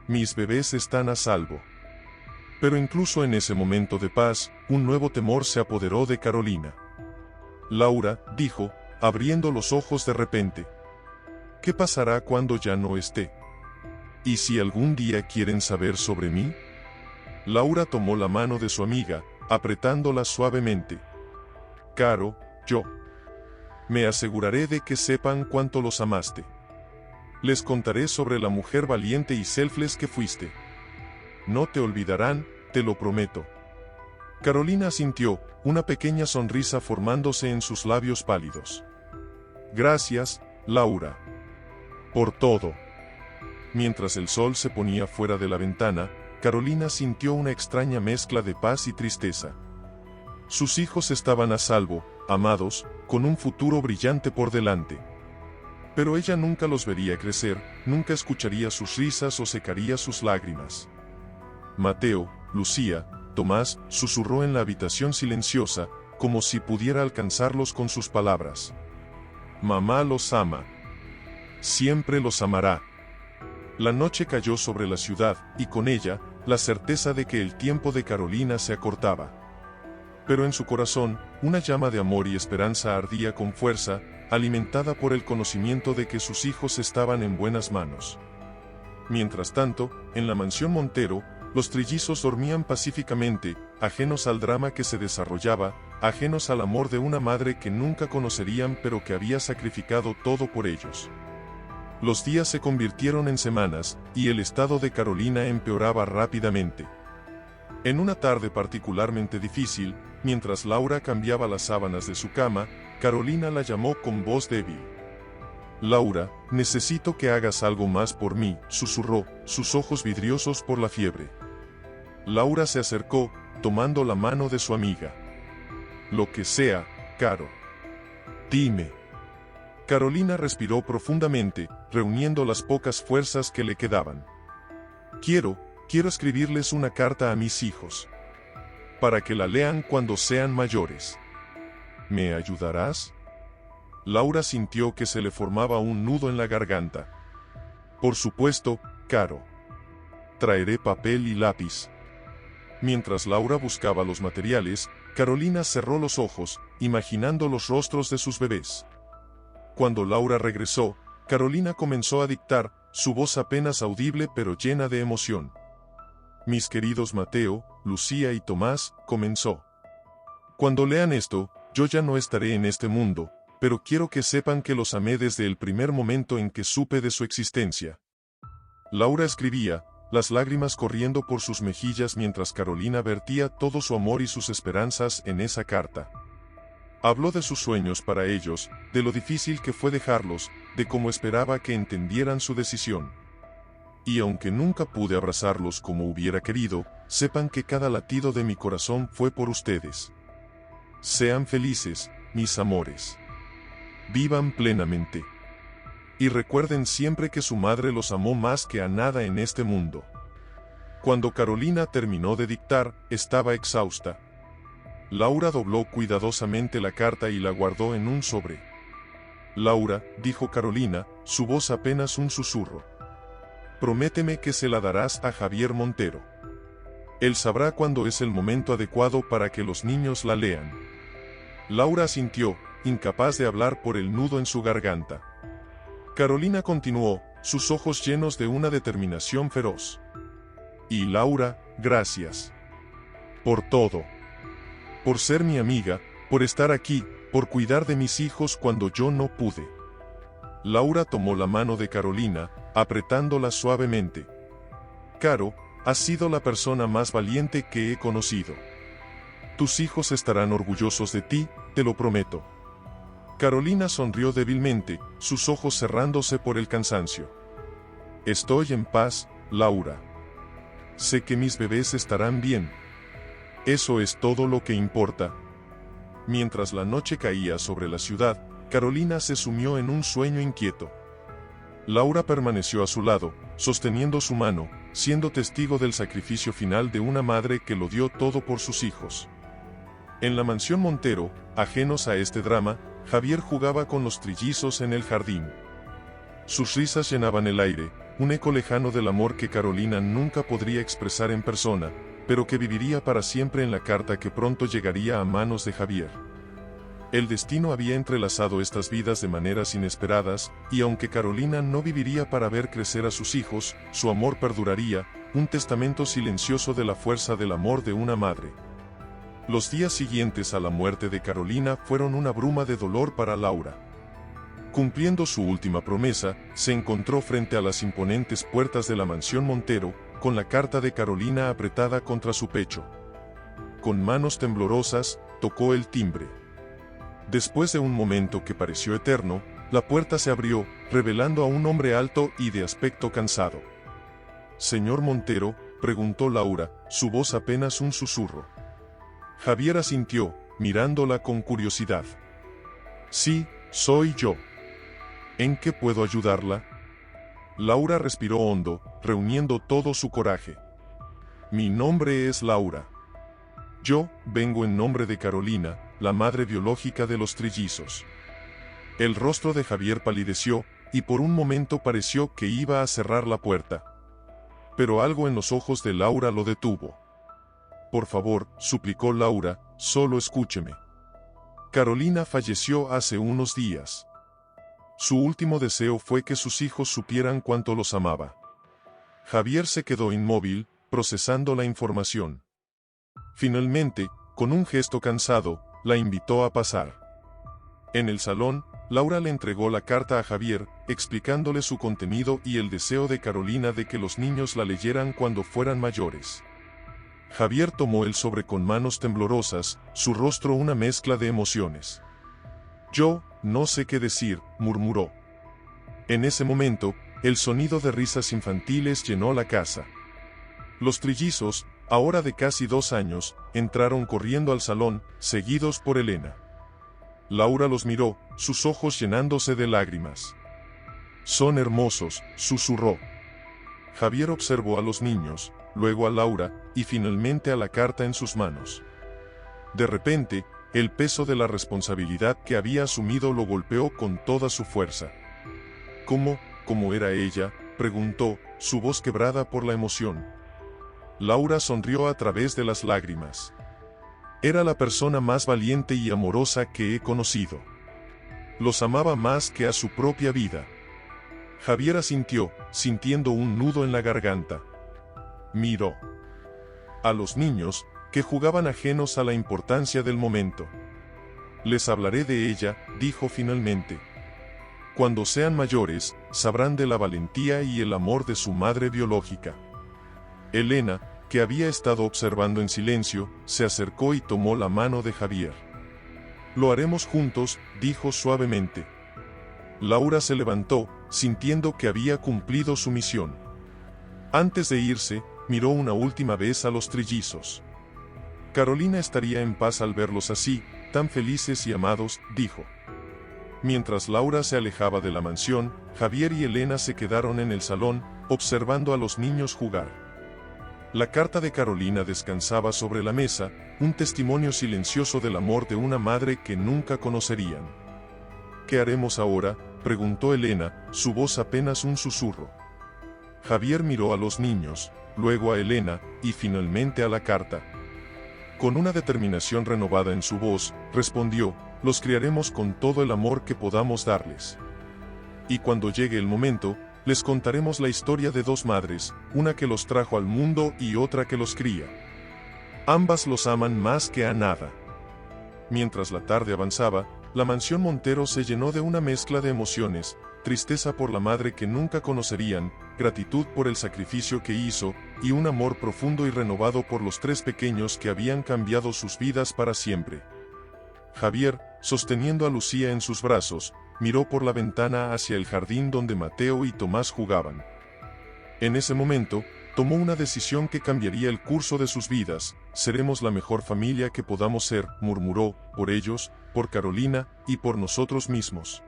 A: Mis bebés están a salvo». Pero incluso en ese momento de paz, un nuevo temor se apoderó de Carolina. «Laura», dijo, abriendo los ojos de repente. «¿Qué pasará cuando ya no esté? ¿Y si algún día quieren saber sobre mí?». Laura tomó la mano de su amiga, apretándola suavemente. «Caro, yo me aseguraré de que sepan cuánto los amaste. Les contaré sobre la mujer valiente y selfless que fuiste. No te olvidarán, te lo prometo». Carolina asintió, una pequeña sonrisa formándose en sus labios pálidos. «Gracias, Laura. Por todo». Mientras el sol se ponía fuera de la ventana, Carolina sintió una extraña mezcla de paz y tristeza. Sus hijos estaban a salvo, amados, con un futuro brillante por delante. Pero ella nunca los vería crecer, nunca escucharía sus risas o secaría sus lágrimas. «Mateo, Lucía, Tomás», susurró en la habitación silenciosa, como si pudiera alcanzarlos con sus palabras. «Mamá los ama. Siempre los amará». La noche cayó sobre la ciudad, y con ella, la certeza de que el tiempo de Carolina se acortaba. Pero en su corazón, una llama de amor y esperanza ardía con fuerza, alimentada por el conocimiento de que sus hijos estaban en buenas manos. Mientras tanto, en la mansión Montero, los trillizos dormían pacíficamente, ajenos al drama que se desarrollaba, ajenos al amor de una madre que nunca conocerían pero que había sacrificado todo por ellos. Los días se convirtieron en semanas, y el estado de Carolina empeoraba rápidamente. En una tarde particularmente difícil, mientras Laura cambiaba las sábanas de su cama, Carolina la llamó con voz débil. «Laura, necesito que hagas algo más por mí», susurró, sus ojos vidriosos por la fiebre. Laura se acercó, tomando la mano de su amiga. «Lo que sea, Caro. Dime». Carolina respiró profundamente, reuniendo las pocas fuerzas que le quedaban. Quiero escribirles una carta a mis hijos. Para que la lean cuando sean mayores. ¿Me ayudarás?». Laura sintió que se le formaba un nudo en la garganta. «Por supuesto, Caro. Traeré papel y lápiz». Mientras Laura buscaba los materiales, Carolina cerró los ojos, imaginando los rostros de sus bebés. Cuando Laura regresó, Carolina comenzó a dictar, su voz apenas audible pero llena de emoción. «Mis queridos Mateo, Lucía y Tomás», comenzó. «Cuando lean esto, yo ya no estaré en este mundo, pero quiero que sepan que los amé desde el primer momento en que supe de su existencia». Laura escribía, las lágrimas corriendo por sus mejillas mientras Carolina vertía todo su amor y sus esperanzas en esa carta. Habló de sus sueños para ellos, de lo difícil que fue dejarlos, de cómo esperaba que entendieran su decisión. «Y aunque nunca pude abrazarlos como hubiera querido, sepan que cada latido de mi corazón fue por ustedes. Sean felices, mis amores. vivan plenamente. Y recuerden siempre que su madre los amó más que a nada en este mundo. Cuando Carolina terminó de dictar, estaba exhausta. Laura dobló cuidadosamente la carta y la guardó en un sobre. Laura, dijo Carolina, su voz apenas un susurro. Prométeme que se la darás a Javier Montero. Él sabrá cuándo es el momento adecuado para que los niños la lean. Laura asintió, incapaz de hablar por el nudo en su garganta. Carolina continuó, sus ojos llenos de una determinación feroz. Y Laura, gracias. Por todo. Por ser mi amiga, por estar aquí, por cuidar de mis hijos cuando yo no pude. Laura tomó la mano de Carolina, apretándola suavemente. Caro, has sido la persona más valiente que he conocido. Tus hijos estarán orgullosos de ti, te lo prometo. Carolina sonrió débilmente, sus ojos cerrándose por el cansancio. Estoy en paz, Laura. Sé que mis bebés estarán bien. Eso es todo lo que importa. Mientras la noche caía sobre la ciudad, Carolina se sumió en un sueño inquieto. Laura permaneció a su lado, sosteniendo su mano, siendo testigo del sacrificio final de una madre que lo dio todo por sus hijos. En la mansión Montero, ajenos a este drama, Javier jugaba con los trillizos en el jardín. Sus risas llenaban el aire, un eco lejano del amor que Carolina nunca podría expresar en persona, pero que viviría para siempre en la carta que pronto llegaría a manos de Javier. El destino había entrelazado estas vidas de maneras inesperadas, y aunque Carolina no viviría para ver crecer a sus hijos, su amor perduraría, un testamento silencioso de la fuerza del amor de una madre. Los días siguientes a la muerte de Carolina fueron una bruma de dolor para Laura. Cumpliendo su última promesa, se encontró frente a las imponentes puertas de la mansión Montero, con la carta de Carolina apretada contra su pecho. Con manos temblorosas, tocó el timbre. Después de un momento que pareció eterno, la puerta se abrió, revelando a un hombre alto y de aspecto cansado. «Señor Montero», preguntó Laura, su voz apenas un susurro. Javier asintió, mirándola con curiosidad. «Sí, soy yo. ¿En qué puedo ayudarla?» Laura respiró hondo, reuniendo todo su coraje. «Mi nombre es Laura. Yo vengo en nombre de Carolina, la madre biológica de los trillizos». El rostro de Javier palideció, y por un momento pareció que iba a cerrar la puerta. Pero algo en los ojos de Laura lo detuvo. «Por favor», suplicó Laura, «solo escúcheme. Carolina falleció hace unos días. Su último deseo fue que sus hijos supieran cuánto los amaba». Javier se quedó inmóvil, procesando la información. Finalmente, con un gesto cansado, la invitó a pasar. En el salón, Laura le entregó la carta a Javier, explicándole su contenido y el deseo de Carolina de que los niños la leyeran cuando fueran mayores. Javier tomó el sobre con manos temblorosas, su rostro una mezcla de emociones. «Yo no sé qué decir», murmuró. En ese momento, el sonido de risas infantiles llenó la casa. Los trillizos, ahora de casi 2 años, entraron corriendo al salón, seguidos por Elena. Laura los miró, sus ojos llenándose de lágrimas. «Son hermosos», susurró. Javier observó a los niños, luego a Laura, y finalmente a la carta en sus manos. De repente, el peso de la responsabilidad que había asumido lo golpeó con toda su fuerza. ¿Cómo era ella?, preguntó, su voz quebrada por la emoción. Laura sonrió a través de las lágrimas. «Era la persona más valiente y amorosa que he conocido. Los amaba más que a su propia vida». Javier asintió, sintiendo un nudo en la garganta. Miró a los niños, que jugaban ajenos a la importancia del momento. «Les hablaré de ella», dijo finalmente. «Cuando sean mayores, sabrán de la valentía y el amor de su madre biológica». Elena, que había estado observando en silencio, se acercó y tomó la mano de Javier. «Lo haremos juntos», dijo suavemente. Laura se levantó, sintiendo que había cumplido su misión. Antes de irse, miró una última vez a los trillizos. Carolina estaría en paz al verlos así, tan felices y amados, dijo. Mientras Laura se alejaba de la mansión, Javier y Elena se quedaron en el salón, observando a los niños jugar. La carta de Carolina descansaba sobre la mesa, un testimonio silencioso del amor de una madre que nunca conocerían. ¿Qué haremos ahora?, preguntó Elena, su voz apenas un susurro. Javier miró a los niños, luego a Elena, y finalmente a la carta. Con una determinación renovada en su voz, respondió: los criaremos con todo el amor que podamos darles. Y cuando llegue el momento, les contaremos la historia de dos madres, una que los trajo al mundo y otra que los cría. Ambas los aman más que a nada. Mientras la tarde avanzaba, la mansión Montero se llenó de una mezcla de emociones: tristeza por la madre que nunca conocerían, gratitud por el sacrificio que hizo, y un amor profundo y renovado por los tres pequeños que habían cambiado sus vidas para siempre. Javier, sosteniendo a Lucía en sus brazos, miró por la ventana hacia el jardín donde Mateo y Tomás jugaban. En ese momento, tomó una decisión que cambiaría el curso de sus vidas. Seremos la mejor familia que podamos ser, murmuró, por ellos, por Carolina, y por nosotros mismos.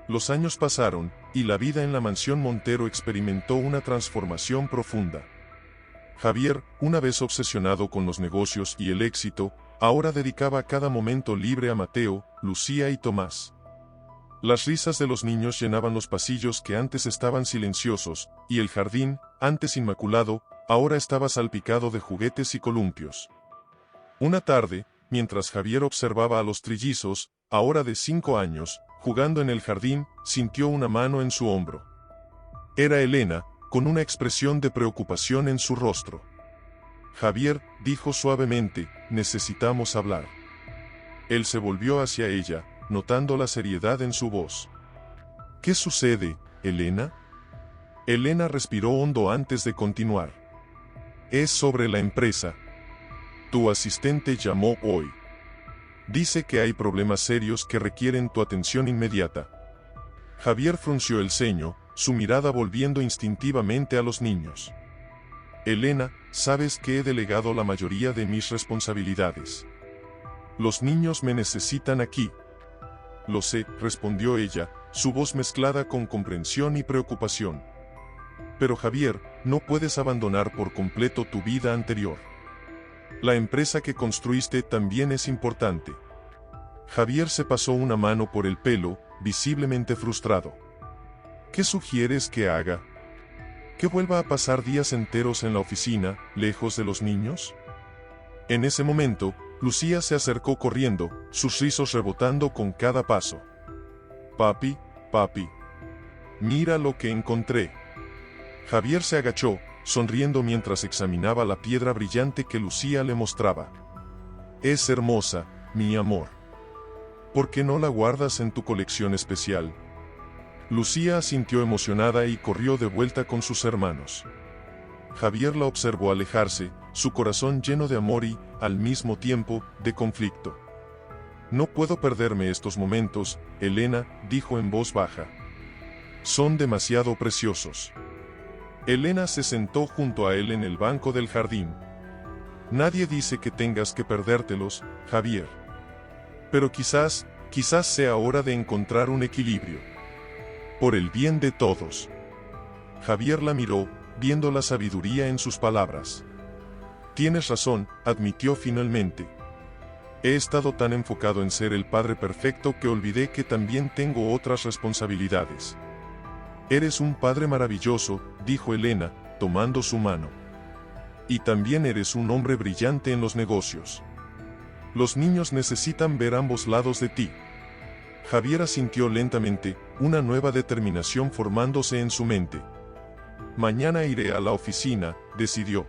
A: Los años pasaron, y la vida en la mansión Montero experimentó una transformación profunda. Javier, una vez obsesionado con los negocios y el éxito, ahora dedicaba cada momento libre a Mateo, Lucía y Tomás. Las risas de los niños llenaban los pasillos que antes estaban silenciosos, y el jardín, antes inmaculado, ahora estaba salpicado de juguetes y columpios. Una tarde, mientras Javier observaba a los trillizos, ahora de 5 años, jugando en el jardín, sintió una mano en su hombro. Era Elena, con una expresión de preocupación en su rostro. Javier, dijo suavemente, necesitamos hablar. Él se volvió hacia ella, notando la seriedad en su voz. ¿Qué sucede, Elena? Elena respiró hondo antes de continuar. Es sobre la empresa. Tu asistente llamó hoy. Dice que hay problemas serios que requieren tu atención inmediata. Javier frunció el ceño, su mirada volviendo instintivamente a los niños. Elena, sabes que he delegado la mayoría de mis responsabilidades. Los niños me necesitan aquí. Lo sé, respondió ella, su voz mezclada con comprensión y preocupación. Pero Javier, no puedes abandonar por completo tu vida anterior. La empresa que construiste también es importante. Javier se pasó una mano por el pelo, visiblemente frustrado. ¿Qué sugieres que haga? ¿Que vuelva a pasar días enteros en la oficina, lejos de los niños? En ese momento, Lucía se acercó corriendo, sus rizos rebotando con cada paso. Papi, papi. Mira lo que encontré. Javier se agachó, sonriendo mientras examinaba la piedra brillante que Lucía le mostraba. Es hermosa, mi amor. ¿Por qué no la guardas en tu colección especial? Lucía asintió emocionada y corrió de vuelta con sus hermanos. Javier la observó alejarse, su corazón lleno de amor y, al mismo tiempo, de conflicto. No puedo perderme estos momentos, Elena, dijo en voz baja. Son demasiado preciosos. Elena se sentó junto a él en el banco del jardín. Nadie dice que tengas que perdértelos, Javier. Pero quizás sea hora de encontrar un equilibrio. Por el bien de todos. Javier la miró, viendo la sabiduría en sus palabras. Tienes razón, admitió finalmente. He estado tan enfocado en ser el padre perfecto que olvidé que también tengo otras responsabilidades. Eres un padre maravilloso, dijo Elena, tomando su mano. Y también eres un hombre brillante en los negocios. Los niños necesitan ver ambos lados de ti. Javier asintió lentamente, una nueva determinación formándose en su mente. Mañana iré a la oficina, decidió.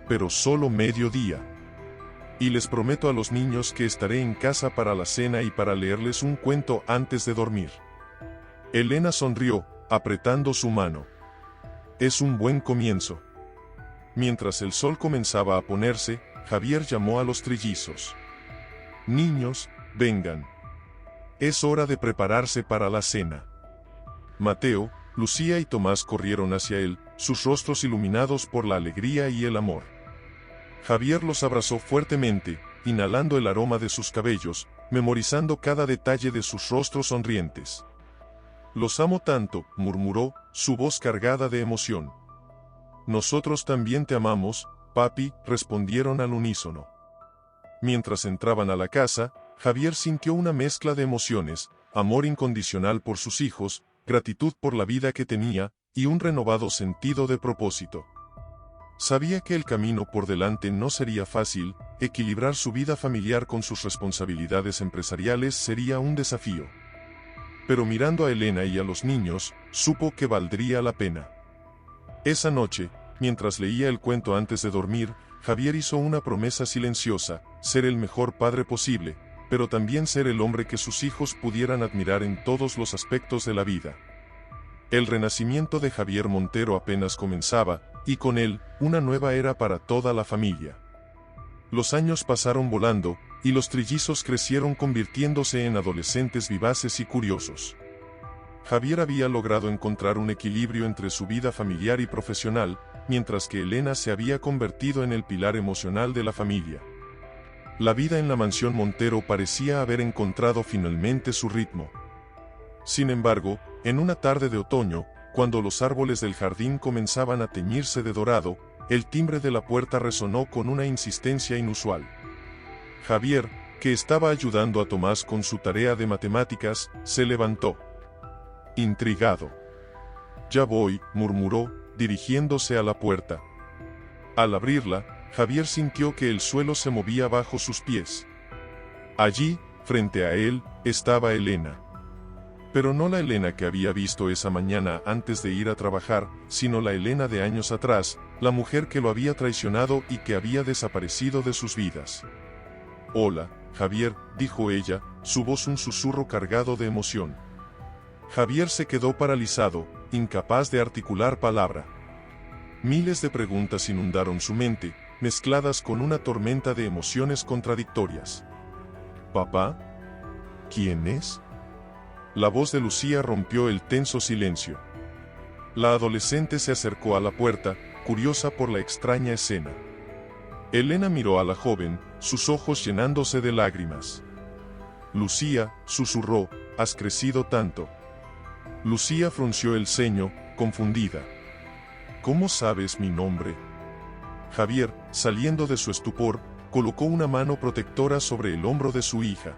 A: Pero solo mediodía. Y les prometo a los niños que estaré en casa para la cena y para leerles un cuento antes de dormir. Elena sonrió, apretando su mano. Es un buen comienzo. Mientras el sol comenzaba a ponerse, Javier llamó a los trillizos. Niños, vengan. Es hora de prepararse para la cena. Mateo, Lucía y Tomás corrieron hacia él, sus rostros iluminados por la alegría y el amor. Javier los abrazó fuertemente, inhalando el aroma de sus cabellos, memorizando cada detalle de sus rostros sonrientes. «Los amo tanto», murmuró, su voz cargada de emoción. «Nosotros también te amamos, papi», respondieron al unísono. Mientras entraban a la casa, Javier sintió una mezcla de emociones, amor incondicional por sus hijos, gratitud por la vida que tenía, y un renovado sentido de propósito. Sabía que el camino por delante no sería fácil, equilibrar su vida familiar con sus responsabilidades empresariales sería un desafío. Pero mirando a Elena y a los niños, supo que valdría la pena. Esa noche, mientras leía el cuento antes de dormir, Javier hizo una promesa silenciosa: ser el mejor padre posible, pero también ser el hombre que sus hijos pudieran admirar en todos los aspectos de la vida. El renacimiento de Javier Montero apenas comenzaba, y con él, una nueva era para toda la familia. Los años pasaron volando, y los trillizos crecieron convirtiéndose en adolescentes vivaces y curiosos. Javier había logrado encontrar un equilibrio entre su vida familiar y profesional, mientras que Elena se había convertido en el pilar emocional de la familia. La vida en la mansión Montero parecía haber encontrado finalmente su ritmo. Sin embargo, en una tarde de otoño, cuando los árboles del jardín comenzaban a teñirse de dorado, el timbre de la puerta resonó con una insistencia inusual. Javier, que estaba ayudando a Tomás con su tarea de matemáticas, se levantó. Intrigado. «Ya voy», murmuró, dirigiéndose a la puerta. Al abrirla, Javier sintió que el suelo se movía bajo sus pies. Allí, frente a él, estaba Elena. Pero no la Elena que había visto esa mañana antes de ir a trabajar, sino la Elena de años atrás, la mujer que lo había traicionado y que había desaparecido de sus vidas. «Hola, Javier», dijo ella, su voz un susurro cargado de emoción. Javier se quedó paralizado, incapaz de articular palabra. Miles de preguntas inundaron su mente, mezcladas con una tormenta de emociones contradictorias. «¿Papá? ¿Quién es?». La voz de Lucía rompió el tenso silencio. La adolescente se acercó a la puerta, curiosa por la extraña escena. Elena miró a la joven, sus ojos llenándose de lágrimas. «Lucía», susurró, «has crecido tanto». Lucía frunció el ceño, confundida. «¿Cómo sabes mi nombre?». Javier, saliendo de su estupor, colocó una mano protectora sobre el hombro de su hija.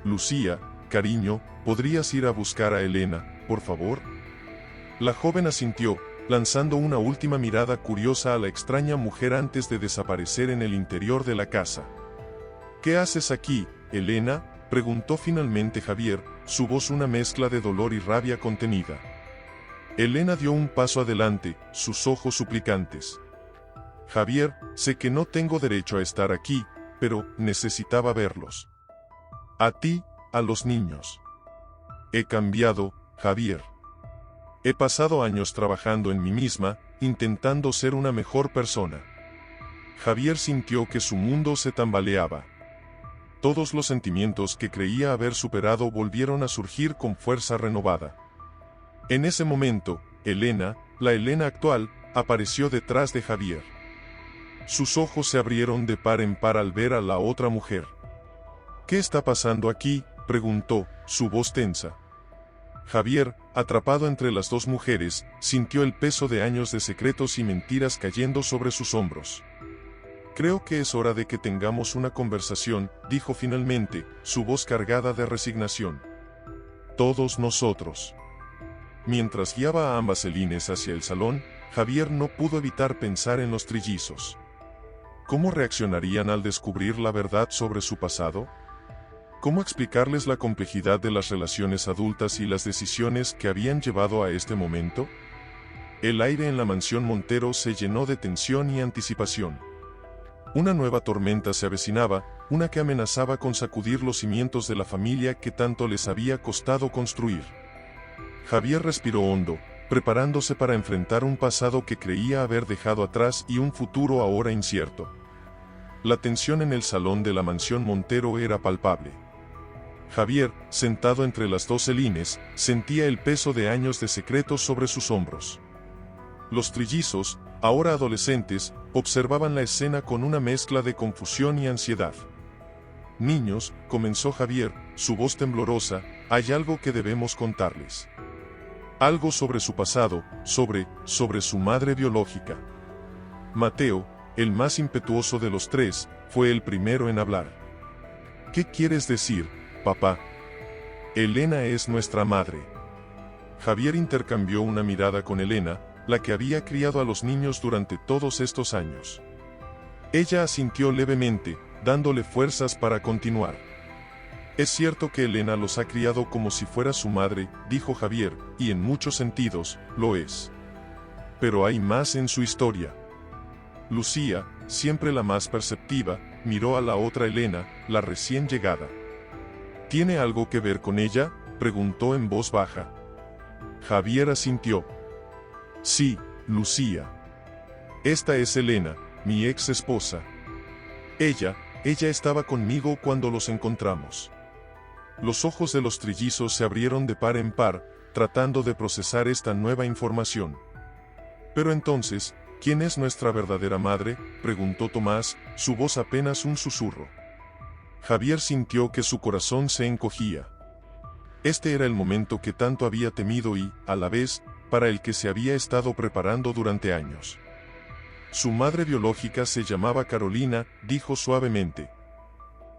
A: «Lucía, cariño, ¿podrías ir a buscar a Elena, por favor?». La joven asintió, lanzando una última mirada curiosa a la extraña mujer antes de desaparecer en el interior de la casa. «¿Qué haces aquí, Elena?», preguntó finalmente Javier, su voz una mezcla de dolor y rabia contenida. Elena dio un paso adelante, sus ojos suplicantes. «Javier, sé que no tengo derecho a estar aquí, pero necesitaba verlos. A ti, a los niños. He cambiado, Javier. He pasado años trabajando en mí misma, intentando ser una mejor persona». Javier sintió que su mundo se tambaleaba. Todos los sentimientos que creía haber superado volvieron a surgir con fuerza renovada. En ese momento, Elena, la Elena actual, apareció detrás de Javier. Sus ojos se abrieron de par en par al ver a la otra mujer. «¿Qué está pasando aquí?», preguntó, su voz tensa. Javier, atrapado entre las dos mujeres, sintió el peso de años de secretos y mentiras cayendo sobre sus hombros. «Creo que es hora de que tengamos una conversación», dijo finalmente, su voz cargada de resignación. «Todos nosotros». Mientras guiaba a ambas Elines hacia el salón, Javier no pudo evitar pensar en los trillizos. ¿Cómo reaccionarían al descubrir la verdad sobre su pasado? ¿Cómo explicarles la complejidad de las relaciones adultas y las decisiones que habían llevado a este momento? El aire en la mansión Montero se llenó de tensión y anticipación. Una nueva tormenta se avecinaba, una que amenazaba con sacudir los cimientos de la familia que tanto les había costado construir. Javier respiró hondo, preparándose para enfrentar un pasado que creía haber dejado atrás y un futuro ahora incierto. La tensión en el salón de la mansión Montero era palpable. Javier, sentado entre las dos Elines, sentía el peso de años de secretos sobre sus hombros. Los trillizos, ahora adolescentes, observaban la escena con una mezcla de confusión y ansiedad. Niños, comenzó Javier, su voz temblorosa, hay algo que debemos contarles. Algo sobre su pasado, sobre su madre biológica. Mateo, el más impetuoso de los tres, fue el primero en hablar. ¿Qué quieres decir, papá? Elena es nuestra madre. Javier intercambió una mirada con Elena, la que había criado a los niños durante todos estos años. Ella asintió levemente, dándole fuerzas para continuar. Es cierto que Elena los ha criado como si fuera su madre, dijo Javier, y en muchos sentidos, lo es. Pero hay más en su historia. Lucía, siempre la más perceptiva, miró a la otra Elena, la recién llegada. ¿Tiene algo que ver con ella?, preguntó en voz baja. Javier asintió. Sí, Lucía. Esta es Elena, mi ex esposa. Ella estaba conmigo cuando los encontramos. Los ojos de los trillizos se abrieron de par en par, tratando de procesar esta nueva información. Pero entonces, ¿quién es nuestra verdadera madre?, preguntó Tomás, su voz apenas un susurro. Javier sintió que su corazón se encogía. Este era el momento que tanto había temido y, a la vez, para el que se había estado preparando durante años. Su madre biológica se llamaba Carolina, dijo suavemente.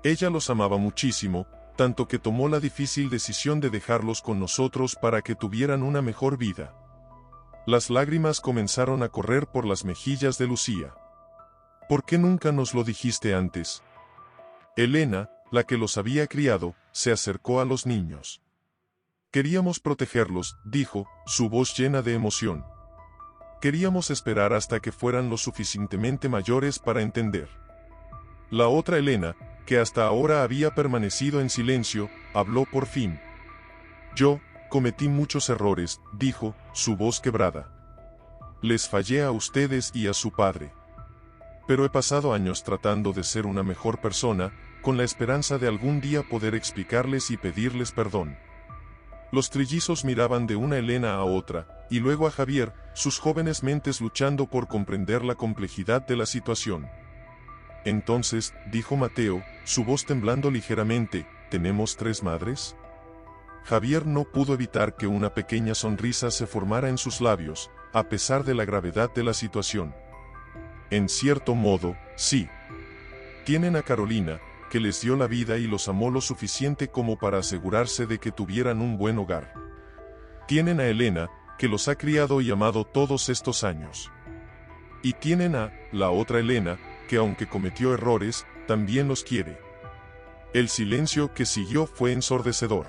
A: Ella los amaba muchísimo, tanto que tomó la difícil decisión de dejarlos con nosotros para que tuvieran una mejor vida. Las lágrimas comenzaron a correr por las mejillas de Lucía. ¿Por qué nunca nos lo dijiste antes? Elena, la que los había criado, se acercó a los niños. Queríamos protegerlos, dijo, su voz llena de emoción. Queríamos esperar hasta que fueran lo suficientemente mayores para entender. La otra Elena, que hasta ahora había permanecido en silencio, habló por fin. Yo, cometí muchos errores, dijo, su voz quebrada. Les fallé a ustedes y a su padre. Pero he pasado años tratando de ser una mejor persona, con la esperanza de algún día poder explicarles y pedirles perdón. Los trillizos miraban de una Elena a otra, y luego a Javier, sus jóvenes mentes luchando por comprender la complejidad de la situación. Entonces, dijo Mateo, su voz temblando ligeramente, ¿tenemos tres madres? Javier no pudo evitar que una pequeña sonrisa se formara en sus labios, a pesar de la gravedad de la situación. En cierto modo, sí. Tienen a Carolina, que les dio la vida y los amó lo suficiente como para asegurarse de que tuvieran un buen hogar. Tienen a Elena, que los ha criado y amado todos estos años. Y tienen a la otra Elena, que aunque cometió errores, también los quiere. El silencio que siguió fue ensordecedor.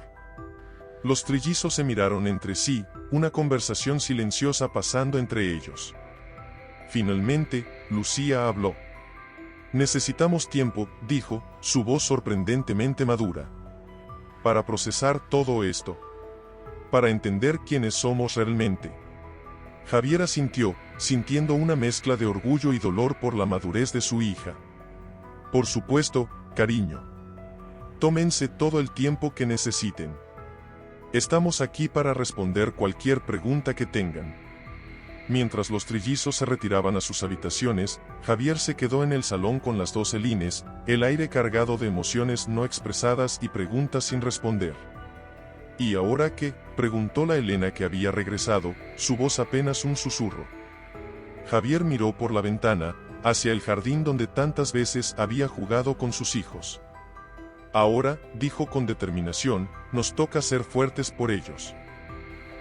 A: Los trillizos se miraron entre sí, una conversación silenciosa pasando entre ellos. Finalmente, Lucía habló. Necesitamos tiempo, dijo, su voz sorprendentemente madura. Para procesar todo esto. Para entender quiénes somos realmente. Javier asintió, sintiendo una mezcla de orgullo y dolor por la madurez de su hija. Por supuesto, cariño. Tómense todo el tiempo que necesiten. Estamos aquí para responder cualquier pregunta que tengan. Mientras los trillizos se retiraban a sus habitaciones, Javier se quedó en el salón con las dos Elines, el aire cargado de emociones no expresadas y preguntas sin responder. ¿Y ahora qué?, preguntó la Elena que había regresado, su voz apenas un susurro. Javier miró por la ventana, hacia el jardín donde tantas veces había jugado con sus hijos. Ahora, dijo con determinación, nos toca ser fuertes por ellos.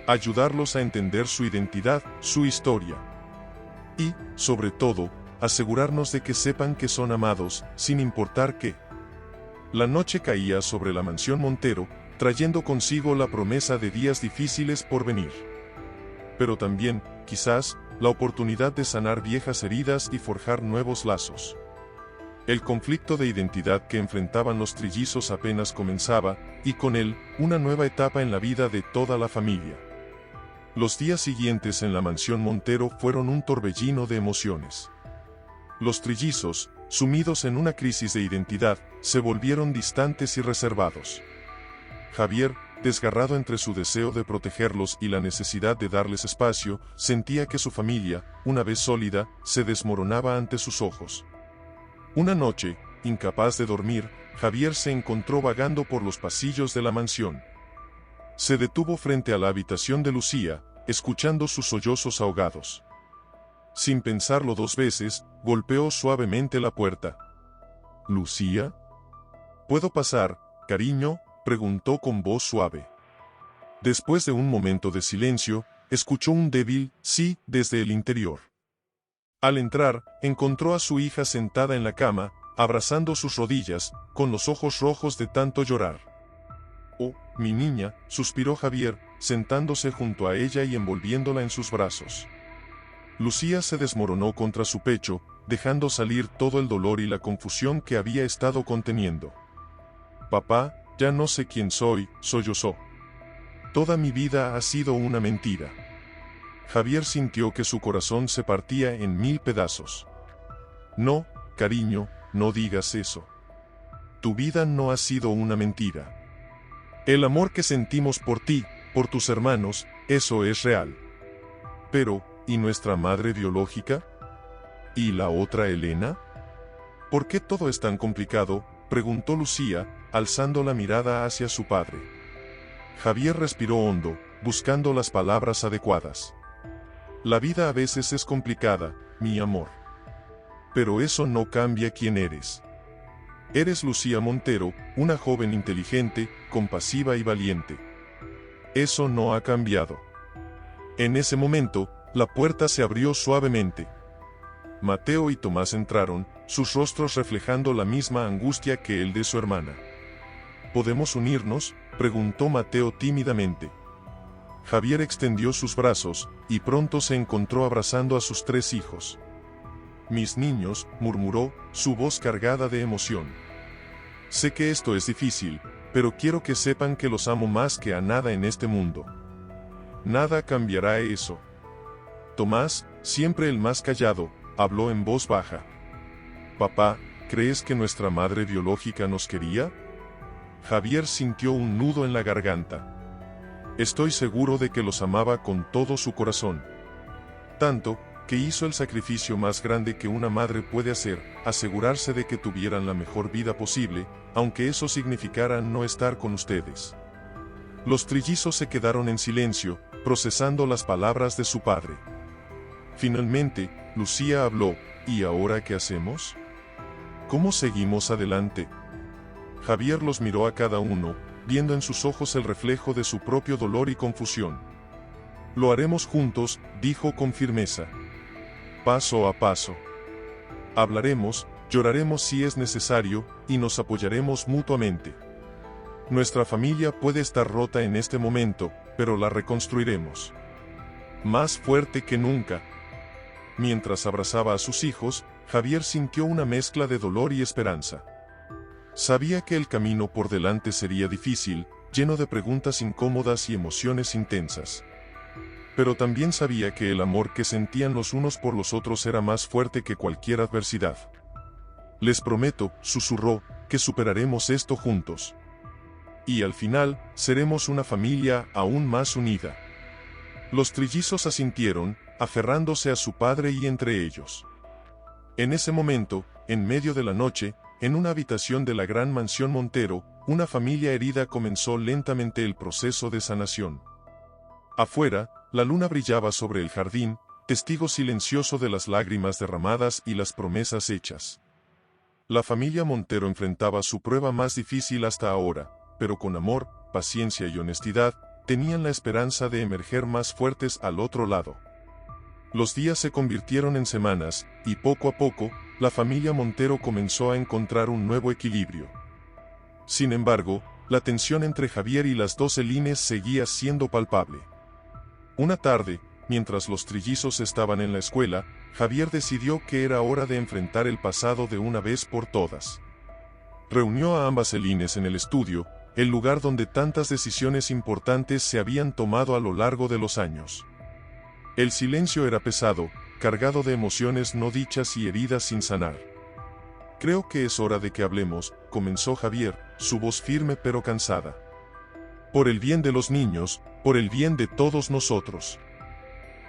A: Ayudarlos a entender su identidad, su historia. Y, sobre todo, asegurarnos de que sepan que son amados, sin importar qué. La noche caía sobre la mansión Montero, trayendo consigo la promesa de días difíciles por venir. Pero también, quizás, la oportunidad de sanar viejas heridas y forjar nuevos lazos. El conflicto de identidad que enfrentaban los trillizos apenas comenzaba, y con él, una nueva etapa en la vida de toda la familia. Los días siguientes en la mansión Montero fueron un torbellino de emociones. Los trillizos, sumidos en una crisis de identidad, se volvieron distantes y reservados. Javier, desgarrado entre su deseo de protegerlos y la necesidad de darles espacio, sentía que su familia, una vez sólida, se desmoronaba ante sus ojos. Una noche, incapaz de dormir, Javier se encontró vagando por los pasillos de la mansión. Se detuvo frente a la habitación de Lucía, escuchando sus sollozos ahogados. Sin pensarlo dos veces, golpeó suavemente la puerta. «¿Lucía? ¿Puedo pasar, cariño?», preguntó con voz suave. Después de un momento de silencio, escuchó un débil «sí» desde el interior. Al entrar, encontró a su hija sentada en la cama, abrazando sus rodillas, con los ojos rojos de tanto llorar. «Oh, mi niña», suspiró Javier, sentándose junto a ella y envolviéndola en sus brazos. Lucía se desmoronó contra su pecho, dejando salir todo el dolor y la confusión que había estado conteniendo. «Papá, ya no sé quién soy», sollozó. «Toda mi vida ha sido una mentira». Javier sintió que su corazón se partía en 1000 pedazos. «No, cariño, no digas eso. Tu vida no ha sido una mentira. El amor que sentimos por ti, por tus hermanos, eso es real. Pero, ¿y nuestra madre biológica? ¿Y la otra Elena? ¿Por qué todo es tan complicado?», preguntó Lucía, alzando la mirada hacia su padre. Javier respiró hondo, buscando las palabras adecuadas. «La vida a veces es complicada, mi amor. Pero eso no cambia quién eres. Eres Lucía Montero, una joven inteligente, compasiva y valiente. Eso no ha cambiado». En ese momento, la puerta se abrió suavemente. Mateo y Tomás entraron, sus rostros reflejando la misma angustia que el de su hermana. «¿Podemos unirnos?», preguntó Mateo tímidamente. Javier extendió sus brazos, y pronto se encontró abrazando a sus 3 hijos. «Mis niños», murmuró, su voz cargada de emoción. «Sé que esto es difícil, pero quiero que sepan que los amo más que a nada en este mundo. Nada cambiará eso». Tomás, siempre el más callado, habló en voz baja. «Papá, ¿crees que nuestra madre biológica nos quería?». Javier sintió un nudo en la garganta. «Estoy seguro de que los amaba con todo su corazón. Tanto, que hizo el sacrificio más grande que una madre puede hacer, asegurarse de que tuvieran la mejor vida posible, aunque eso significara no estar con ustedes». Los trillizos se quedaron en silencio, procesando las palabras de su padre. Finalmente, Lucía habló: «¿Y ahora qué hacemos? ¿Cómo seguimos adelante?». Javier los miró a cada uno, viendo en sus ojos el reflejo de su propio dolor y confusión. «Lo haremos juntos», dijo con firmeza. «Paso a paso. Hablaremos, lloraremos si es necesario, y nos apoyaremos mutuamente. Nuestra familia puede estar rota en este momento, pero la reconstruiremos. Más fuerte que nunca». Mientras abrazaba a sus hijos, Javier sintió una mezcla de dolor y esperanza. Sabía que el camino por delante sería difícil, lleno de preguntas incómodas y emociones intensas. Pero también sabía que el amor que sentían los unos por los otros era más fuerte que cualquier adversidad. «Les prometo», susurró, «que superaremos esto juntos. Y al final, seremos una familia aún más unida». Los trillizos asintieron, aferrándose a su padre y entre ellos. En ese momento, en medio de la noche, en una habitación de la gran mansión Montero, una familia herida comenzó lentamente el proceso de sanación. Afuera, la luna brillaba sobre el jardín, testigo silencioso de las lágrimas derramadas y las promesas hechas. La familia Montero enfrentaba su prueba más difícil hasta ahora, pero con amor, paciencia y honestidad, tenían la esperanza de emerger más fuertes al otro lado. Los días se convirtieron en semanas, y poco a poco, la familia Montero comenzó a encontrar un nuevo equilibrio. Sin embargo, la tensión entre Javier y las 2 Elines seguía siendo palpable. Una tarde, mientras los trillizos estaban en la escuela, Javier decidió que era hora de enfrentar el pasado de una vez por todas. Reunió a ambas Elines en el estudio, el lugar donde tantas decisiones importantes se habían tomado a lo largo de los años. El silencio era pesado, cargado de emociones no dichas y heridas sin sanar. «Creo que es hora de que hablemos», comenzó Javier, su voz firme pero cansada. «Por el bien de los niños, por el bien de todos nosotros».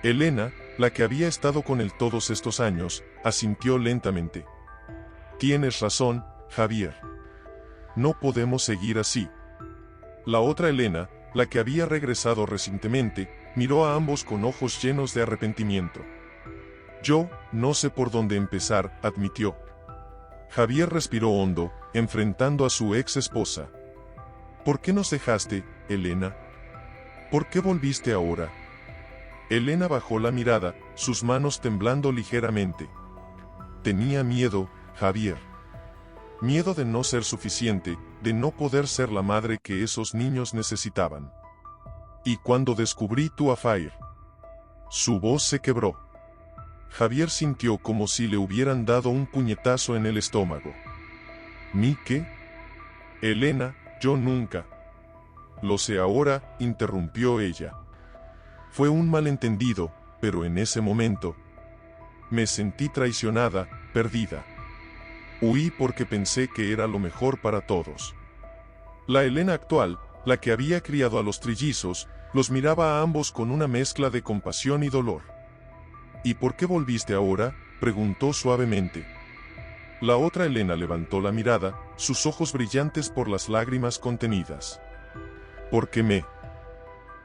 A: Elena, la que había estado con él todos estos años, asintió lentamente. «Tienes razón, Javier. No podemos seguir así. La otra Elena, la que había regresado recientemente, miró a ambos con ojos llenos de arrepentimiento. Yo, no sé por dónde empezar, admitió. Javier respiró hondo, enfrentando a su ex esposa. ¿Por qué nos dejaste, Elena? ¿Por qué volviste ahora? Elena bajó la mirada, sus manos temblando ligeramente. Tenía miedo, Javier. Miedo de no ser suficiente, de no poder ser la madre que esos niños necesitaban. Y cuando descubrí tu affair, su voz se quebró. Javier sintió como si le hubieran dado un puñetazo en el estómago. ¿Mi qué? Elena, yo nunca. Lo sé ahora, interrumpió ella. Fue un malentendido, pero en ese momento me sentí traicionada, perdida. Huí porque pensé que era lo mejor para todos. La Elena actual, la que había criado a los trillizos, los miraba a ambos con una mezcla de compasión y dolor. ¿Y por qué volviste ahora?, preguntó suavemente. La otra Elena levantó la mirada, sus ojos brillantes por las lágrimas contenidas. Porque me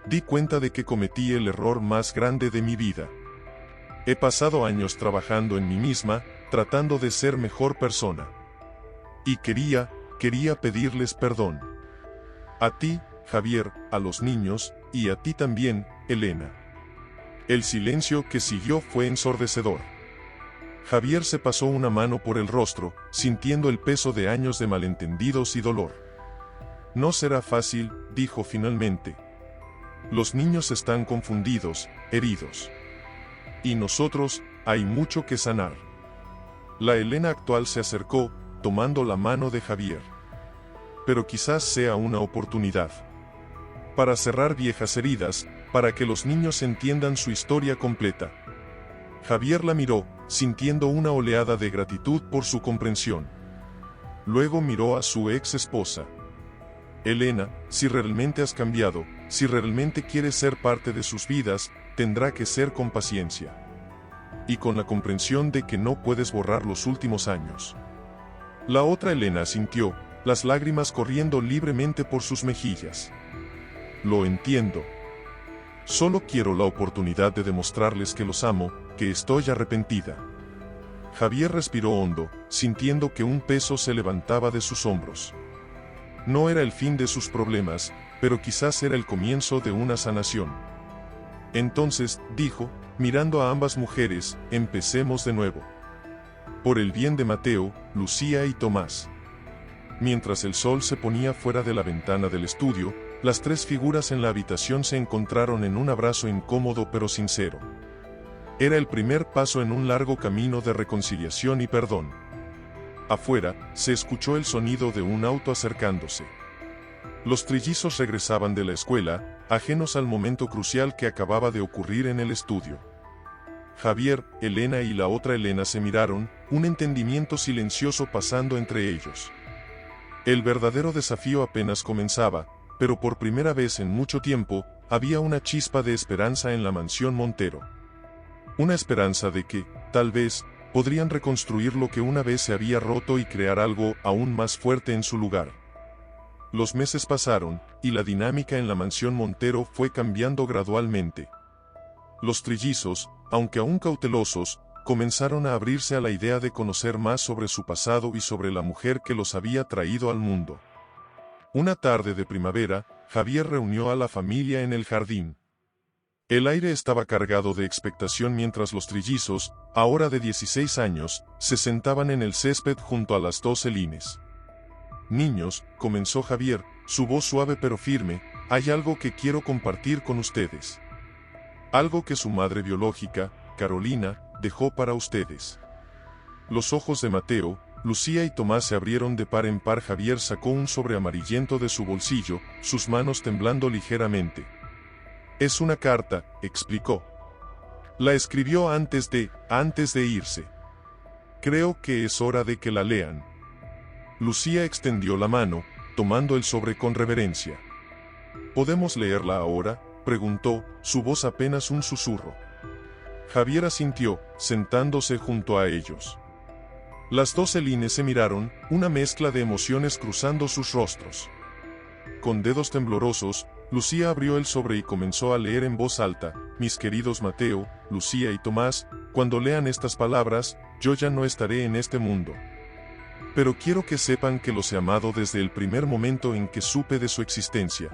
A: di cuenta de que cometí el error más grande de mi vida. He pasado años trabajando en mí misma, tratando de ser mejor persona. Y quería pedirles perdón. A ti, Javier, a los niños, y a ti también, Elena. El silencio que siguió fue ensordecedor. Javier se pasó una mano por el rostro, sintiendo el peso de años de malentendidos y dolor. No será fácil, dijo finalmente. Los niños están confundidos, heridos. Y nosotros, hay mucho que sanar. La Elena actual se acercó, tomando la mano de Javier. Pero quizás sea una oportunidad para cerrar viejas heridas, para que los niños entiendan su historia completa. Javier la miró, sintiendo una oleada de gratitud por su comprensión. Luego miró a su ex esposa. Elena, si realmente has cambiado, si realmente quieres ser parte de sus vidas, tendrá que ser con paciencia. Y con la comprensión de que no puedes borrar los últimos años. La otra Elena sintió, las lágrimas corriendo libremente por sus mejillas. Lo entiendo. Solo quiero la oportunidad de demostrarles que los amo, que estoy arrepentida. Javier respiró hondo, sintiendo que un peso se levantaba de sus hombros. No era el fin de sus problemas, pero quizás era el comienzo de una sanación. Entonces, dijo, mirando a ambas mujeres, empecemos de nuevo. Por el bien de Mateo, Lucía y Tomás. Mientras el sol se ponía fuera de la ventana del estudio, las tres figuras en la habitación se encontraron en un abrazo incómodo pero sincero. Era el primer paso en un largo camino de reconciliación y perdón. Afuera, se escuchó el sonido de un auto acercándose. Los trillizos regresaban de la escuela, ajenos al momento crucial que acababa de ocurrir en el estudio. Javier, Elena y la otra Elena se miraron, un entendimiento silencioso pasando entre ellos. El verdadero desafío apenas comenzaba, pero por primera vez en mucho tiempo, había una chispa de esperanza en la mansión Montero. Una esperanza de que, tal vez, podrían reconstruir lo que una vez se había roto y crear algo aún más fuerte en su lugar. Los meses pasaron, y la dinámica en la mansión Montero fue cambiando gradualmente. Los trillizos, aunque aún cautelosos, comenzaron a abrirse a la idea de conocer más sobre su pasado y sobre la mujer que los había traído al mundo. Una tarde de primavera, Javier reunió a la familia en el jardín. El aire estaba cargado de expectación mientras los trillizos, ahora de 16 años, se sentaban en el césped junto a las 12 lines. Niños, comenzó Javier, su voz suave pero firme, hay algo que quiero compartir con ustedes. Algo que su madre biológica, Carolina, dejó para ustedes. Los ojos de Mateo, Lucía y Tomás se abrieron de par en par. Javier sacó un sobre amarillento de su bolsillo, sus manos temblando ligeramente. Es una carta, explicó. La escribió antes de irse. Creo que es hora de que la lean. Lucía extendió la mano, tomando el sobre con reverencia. ¿Podemos leerla ahora?, preguntó, su voz apenas un susurro. Javier asintió, sentándose junto a ellos. Las dos Elines se miraron, una mezcla de emociones cruzando sus rostros. Con dedos temblorosos, Lucía abrió el sobre y comenzó a leer en voz alta: mis queridos Mateo, Lucía y Tomás, cuando lean estas palabras, yo ya no estaré en este mundo. Pero quiero que sepan que los he amado desde el primer momento en que supe de su existencia.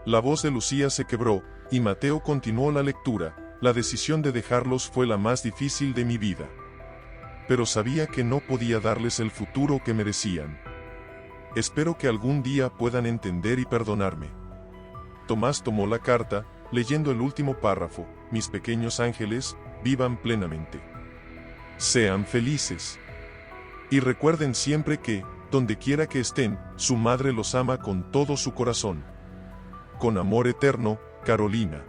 A: La voz de Lucía se quebró, y Mateo continuó la lectura: la decisión de dejarlos fue la más difícil de mi vida. Pero sabía que no podía darles el futuro que merecían. Espero que algún día puedan entender y perdonarme. Tomás tomó la carta, leyendo el último párrafo: mis pequeños ángeles, vivan plenamente. Sean felices. Y recuerden siempre que, donde quiera que estén, su madre los ama con todo su corazón. Con amor eterno, Carolina.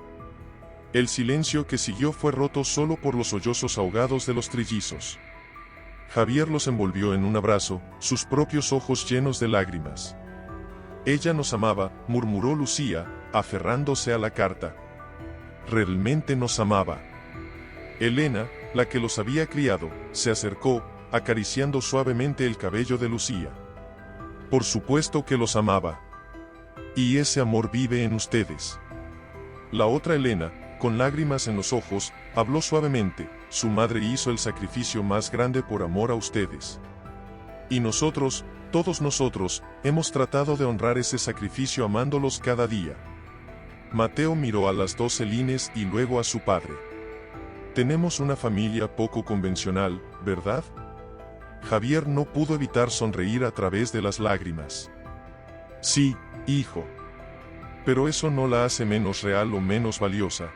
A: El silencio que siguió fue roto solo por los sollozos ahogados de los trillizos. Javier los envolvió en un abrazo, sus propios ojos llenos de lágrimas. Ella nos amaba, murmuró Lucía, aferrándose a la carta. Realmente nos amaba. Elena, la que los había criado, se acercó, acariciando suavemente el cabello de Lucía. Por supuesto que los amaba. Y ese amor vive en ustedes. La otra Elena, con lágrimas en los ojos, habló suavemente: su madre hizo el sacrificio más grande por amor a ustedes. Y nosotros, todos nosotros, hemos tratado de honrar ese sacrificio amándolos cada día. Mateo miró a las dos Elines y luego a su padre. Tenemos una familia poco convencional, ¿verdad? Javier no pudo evitar sonreír a través de las lágrimas. Sí, hijo. Pero eso no la hace menos real o menos valiosa.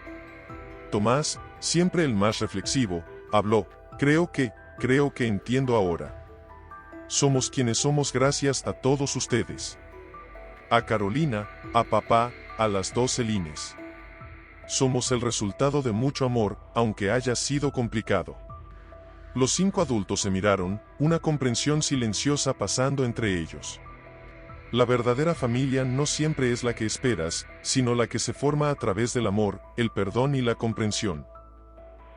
A: Tomás, siempre el más reflexivo, habló: creo que entiendo ahora. Somos quienes somos gracias a todos ustedes. A Carolina, a papá, a las dos Elines. Somos el resultado de mucho amor, aunque haya sido complicado. Los 5 adultos se miraron, una comprensión silenciosa pasando entre ellos. La verdadera familia no siempre es la que esperas, sino la que se forma a través del amor, el perdón y la comprensión.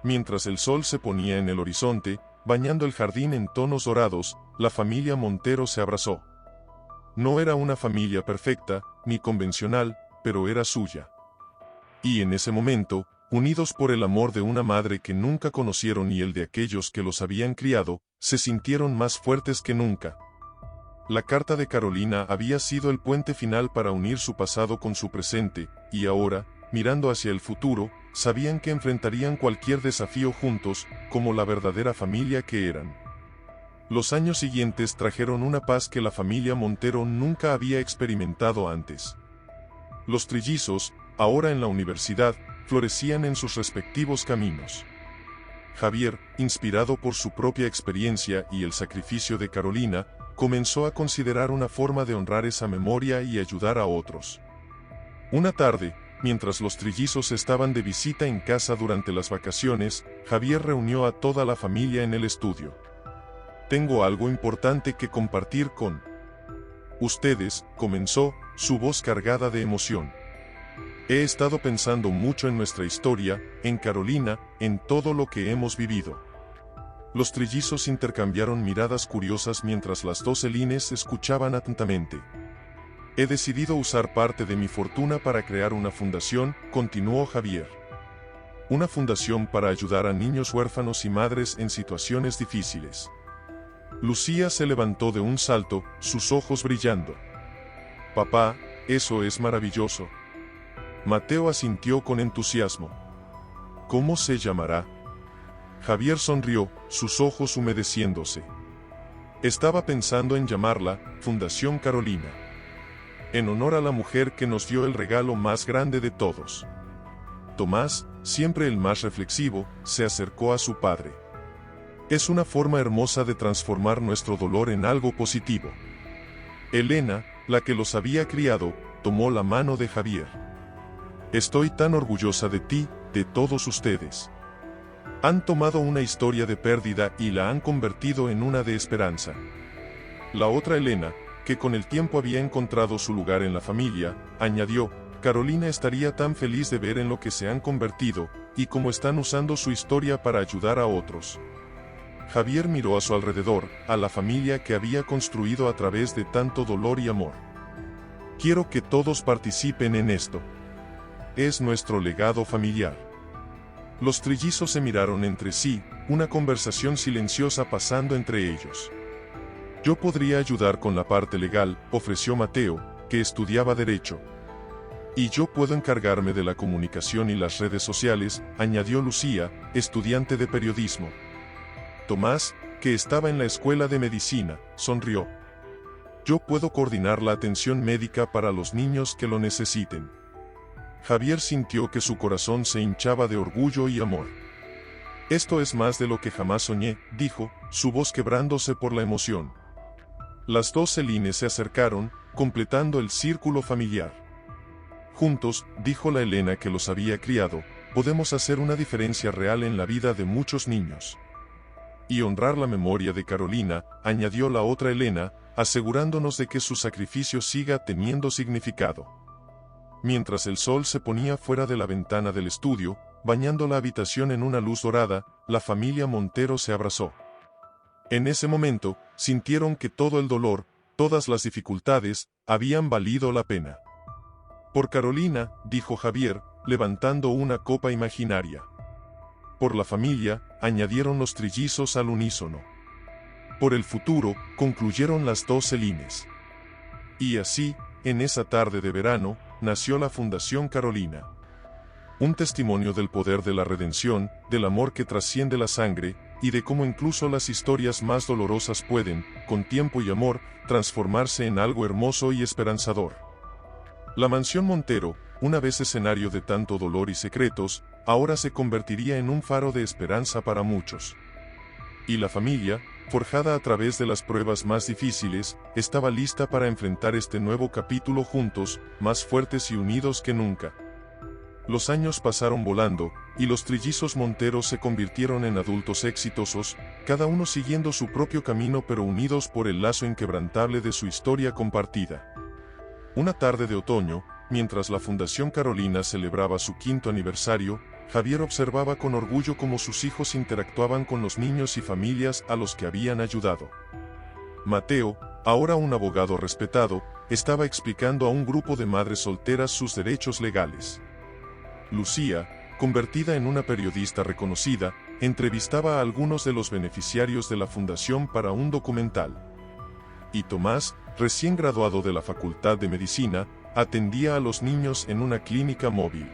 A: Mientras el sol se ponía en el horizonte, bañando el jardín en tonos dorados, la familia Montero se abrazó. No era una familia perfecta, ni convencional, pero era suya. Y en ese momento, unidos por el amor de una madre que nunca conocieron y el de aquellos que los habían criado, se sintieron más fuertes que nunca. La carta de Carolina había sido el puente final para unir su pasado con su presente, y ahora, mirando hacia el futuro, sabían que enfrentarían cualquier desafío juntos, como la verdadera familia que eran. Los años siguientes trajeron una paz que la familia Montero nunca había experimentado antes. Los trillizos, ahora en la universidad, florecían en sus respectivos caminos. Javier, inspirado por su propia experiencia y el sacrificio de Carolina, comenzó a considerar una forma de honrar esa memoria y ayudar a otros. Una tarde, mientras los trillizos estaban de visita en casa durante las vacaciones, Javier reunió a toda la familia en el estudio. Tengo algo importante que compartir con ustedes, comenzó, su voz cargada de emoción. He estado pensando mucho en nuestra historia, en Carolina, en todo lo que hemos vivido. Los trillizos intercambiaron miradas curiosas mientras las dos Elines escuchaban atentamente. He decidido usar parte de mi fortuna para crear una fundación, continuó Javier. Una fundación para ayudar a niños huérfanos y madres en situaciones difíciles. Lucía se levantó de un salto, sus ojos brillando. Papá, eso es maravilloso. Mateo asintió con entusiasmo. ¿Cómo se llamará? Javier sonrió, sus ojos humedeciéndose. Estaba pensando en llamarla Fundación Carolina. En honor a la mujer que nos dio el regalo más grande de todos. Tomás, siempre el más reflexivo, se acercó a su padre. Es una forma hermosa de transformar nuestro dolor en algo positivo. Elena, la que los había criado, tomó la mano de Javier. Estoy tan orgullosa de ti, de todos ustedes. Han tomado una historia de pérdida y la han convertido en una de esperanza. La otra Elena, que con el tiempo había encontrado su lugar en la familia, añadió: Carolina estaría tan feliz de ver en lo que se han convertido, y cómo están usando su historia para ayudar a otros. Javier miró a su alrededor, a la familia que había construido a través de tanto dolor y amor. Quiero que todos participen en esto. Es nuestro legado familiar. Los trillizos se miraron entre sí, una conversación silenciosa pasando entre ellos. Yo podría ayudar con la parte legal, ofreció Mateo, que estudiaba Derecho. Y yo puedo encargarme de la comunicación y las redes sociales, añadió Lucía, estudiante de periodismo. Tomás, que estaba en la escuela de medicina, sonrió. Yo puedo coordinar la atención médica para los niños que lo necesiten. Javier sintió que su corazón se hinchaba de orgullo y amor. Esto es más de lo que jamás soñé, dijo, su voz quebrándose por la emoción. Las dos Celines se acercaron, completando el círculo familiar. Juntos, dijo la Elena que los había criado, podemos hacer una diferencia real en la vida de muchos niños. Y honrar la memoria de Carolina, añadió la otra Elena, asegurándonos de que su sacrificio siga teniendo significado. Mientras el sol se ponía fuera de la ventana del estudio, bañando la habitación en una luz dorada, la familia Montero se abrazó. En ese momento, sintieron que todo el dolor, todas las dificultades, habían valido la pena. Por Carolina, dijo Javier, levantando una copa imaginaria. Por la familia, añadieron los trillizos al unísono. Por el futuro, concluyeron las dos Celines. Y así, en esa tarde de verano, nació la Fundación Carolina. Un testimonio del poder de la redención, del amor que trasciende la sangre, y de cómo incluso las historias más dolorosas pueden, con tiempo y amor, transformarse en algo hermoso y esperanzador. La mansión Montero, una vez escenario de tanto dolor y secretos, ahora se convertiría en un faro de esperanza para muchos. Y la familia, forjada a través de las pruebas más difíciles, estaba lista para enfrentar este nuevo capítulo juntos, más fuertes y unidos que nunca. Los años pasaron volando, y los trillizos Monteros se convirtieron en adultos exitosos, cada uno siguiendo su propio camino pero unidos por el lazo inquebrantable de su historia compartida. Una tarde de otoño, mientras la Fundación Carolina celebraba su 5º aniversario, Javier observaba con orgullo cómo sus hijos interactuaban con los niños y familias a los que habían ayudado. Mateo, ahora un abogado respetado, estaba explicando a un grupo de madres solteras sus derechos legales. Lucía, convertida en una periodista reconocida, entrevistaba a algunos de los beneficiarios de la fundación para un documental. Y Tomás, recién graduado de la Facultad de Medicina, atendía a los niños en una clínica móvil.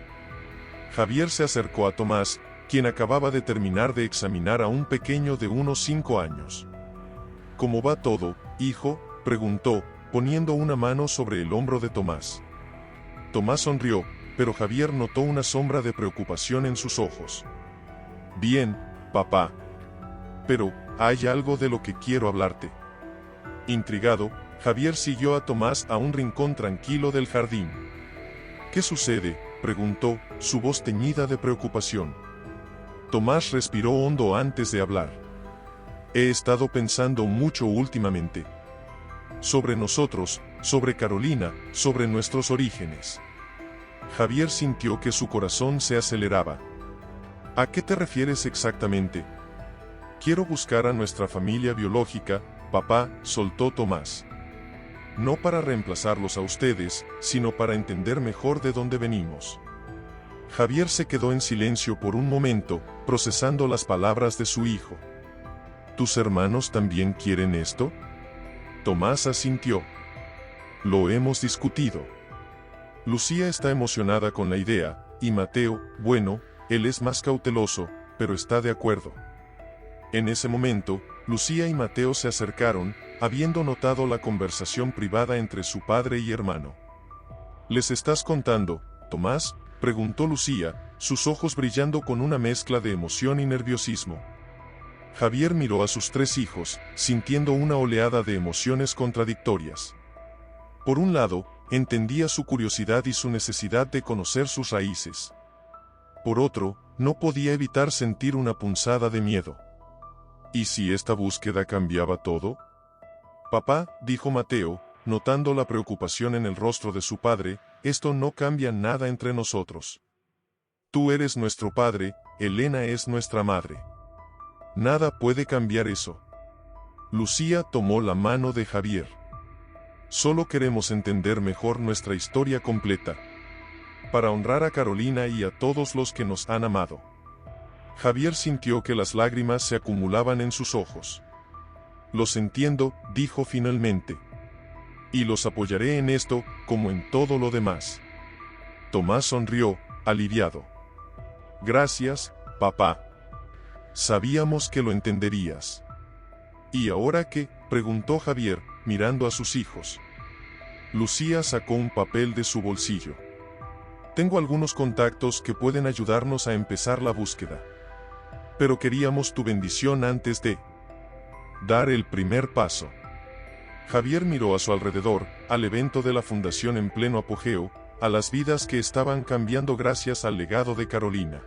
A: Javier se acercó a Tomás, quien acababa de terminar de examinar a un pequeño de unos 5 años. ¿Cómo va todo, hijo?, preguntó, poniendo una mano sobre el hombro de Tomás. Tomás sonrió, pero Javier notó una sombra de preocupación en sus ojos. Bien, papá. Pero, hay algo de lo que quiero hablarte. Intrigado, Javier siguió a Tomás a un rincón tranquilo del jardín. ¿Qué sucede?, preguntó, su voz teñida de preocupación. Tomás respiró hondo antes de hablar. He estado pensando mucho últimamente. Sobre nosotros, sobre Carolina, sobre nuestros orígenes. Javier sintió que su corazón se aceleraba. ¿A qué te refieres exactamente? Quiero buscar a nuestra familia biológica, papá, soltó Tomás. No para reemplazarlos a ustedes, sino para entender mejor de dónde venimos. Javier se quedó en silencio por un momento, procesando las palabras de su hijo. ¿Tus hermanos también quieren esto? Tomás asintió. Lo hemos discutido. Lucía está emocionada con la idea, y Mateo, bueno, él es más cauteloso, pero está de acuerdo. En ese momento, Lucía y Mateo se acercaron, habiendo notado la conversación privada entre su padre y hermano. ¿Les estás contando, Tomás?, preguntó Lucía, sus ojos brillando con una mezcla de emoción y nerviosismo. Javier miró a sus 3 hijos, sintiendo una oleada de emociones contradictorias. Por un lado, entendía su curiosidad y su necesidad de conocer sus raíces. Por otro, no podía evitar sentir una punzada de miedo. ¿Y si esta búsqueda cambiaba todo? Papá, dijo Mateo, notando la preocupación en el rostro de su padre, esto no cambia nada entre nosotros. Tú eres nuestro padre, Elena es nuestra madre. Nada puede cambiar eso. Lucía tomó la mano de Javier. Solo queremos entender mejor nuestra historia completa, para honrar a Carolina y a todos los que nos han amado. Javier sintió que las lágrimas se acumulaban en sus ojos. Los entiendo, dijo finalmente. Y los apoyaré en esto, como en todo lo demás. Tomás sonrió, aliviado. Gracias, papá. Sabíamos que lo entenderías. ¿Y ahora qué?, preguntó Javier, mirando a sus hijos. Lucía sacó un papel de su bolsillo. Tengo algunos contactos que pueden ayudarnos a empezar la búsqueda. Pero queríamos tu bendición antes de dar el primer paso. Javier miró a su alrededor, al evento de la fundación en pleno apogeo, a las vidas que estaban cambiando gracias al legado de Carolina.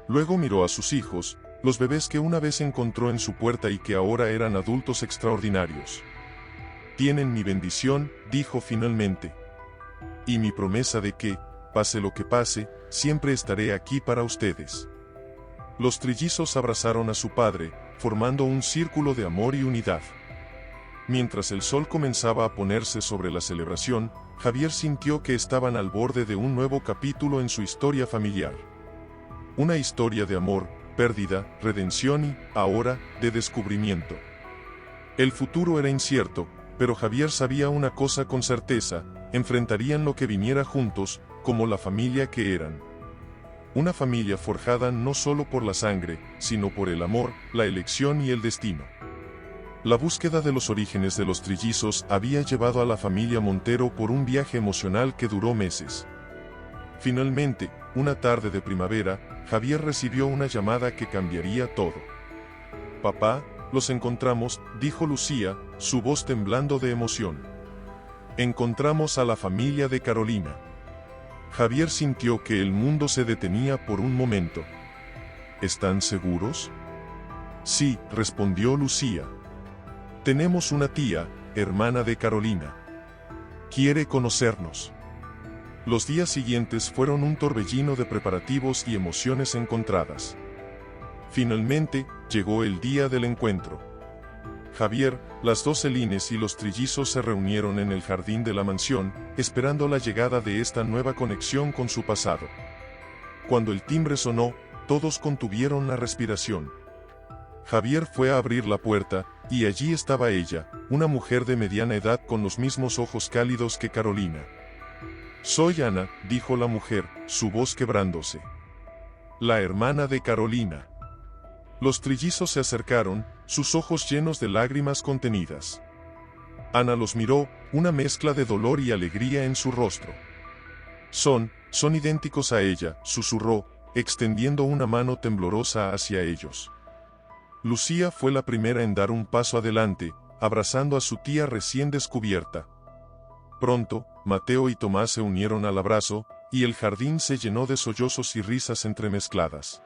A: Luego miró a sus hijos, los bebés que una vez encontró en su puerta y que ahora eran adultos extraordinarios. Tienen mi bendición, dijo finalmente. Y mi promesa de que, pase lo que pase, siempre estaré aquí para ustedes. Los trillizos abrazaron a su padre, formando un círculo de amor y unidad. Mientras el sol comenzaba a ponerse sobre la celebración, Javier sintió que estaban al borde de un nuevo capítulo en su historia familiar. Una historia de amor, pérdida, redención y, ahora, de descubrimiento. El futuro era incierto, pero Javier sabía una cosa con certeza: enfrentarían lo que viniera juntos, como la familia que eran. Una familia forjada no solo por la sangre, sino por el amor, la elección y el destino. La búsqueda de los orígenes de los trillizos había llevado a la familia Montero por un viaje emocional que duró meses. Finalmente, una tarde de primavera, Javier recibió una llamada que cambiaría todo. «Papá, los encontramos», dijo Lucía, su voz temblando de emoción. «Encontramos a la familia de Carolina». Javier sintió que el mundo se detenía por un momento. ¿Están seguros? Sí, respondió Lucía. Tenemos una tía, hermana de Carolina. Quiere conocernos. Los días siguientes fueron un torbellino de preparativos y emociones encontradas. Finalmente, llegó el día del encuentro. Javier, las dos Celines y los trillizos se reunieron en el jardín de la mansión, esperando la llegada de esta nueva conexión con su pasado. Cuando el timbre sonó, todos contuvieron la respiración. Javier fue a abrir la puerta, y allí estaba ella, una mujer de mediana edad con los mismos ojos cálidos que Carolina. «Soy Ana», dijo la mujer, su voz quebrándose. «La hermana de Carolina». Los trillizos se acercaron, sus ojos llenos de lágrimas contenidas. Ana los miró, una mezcla de dolor y alegría en su rostro. Son idénticos a ella», susurró, extendiendo una mano temblorosa hacia ellos. Lucía fue la primera en dar un paso adelante, abrazando a su tía recién descubierta. Pronto, Mateo y Tomás se unieron al abrazo, y el jardín se llenó de sollozos y risas entremezcladas.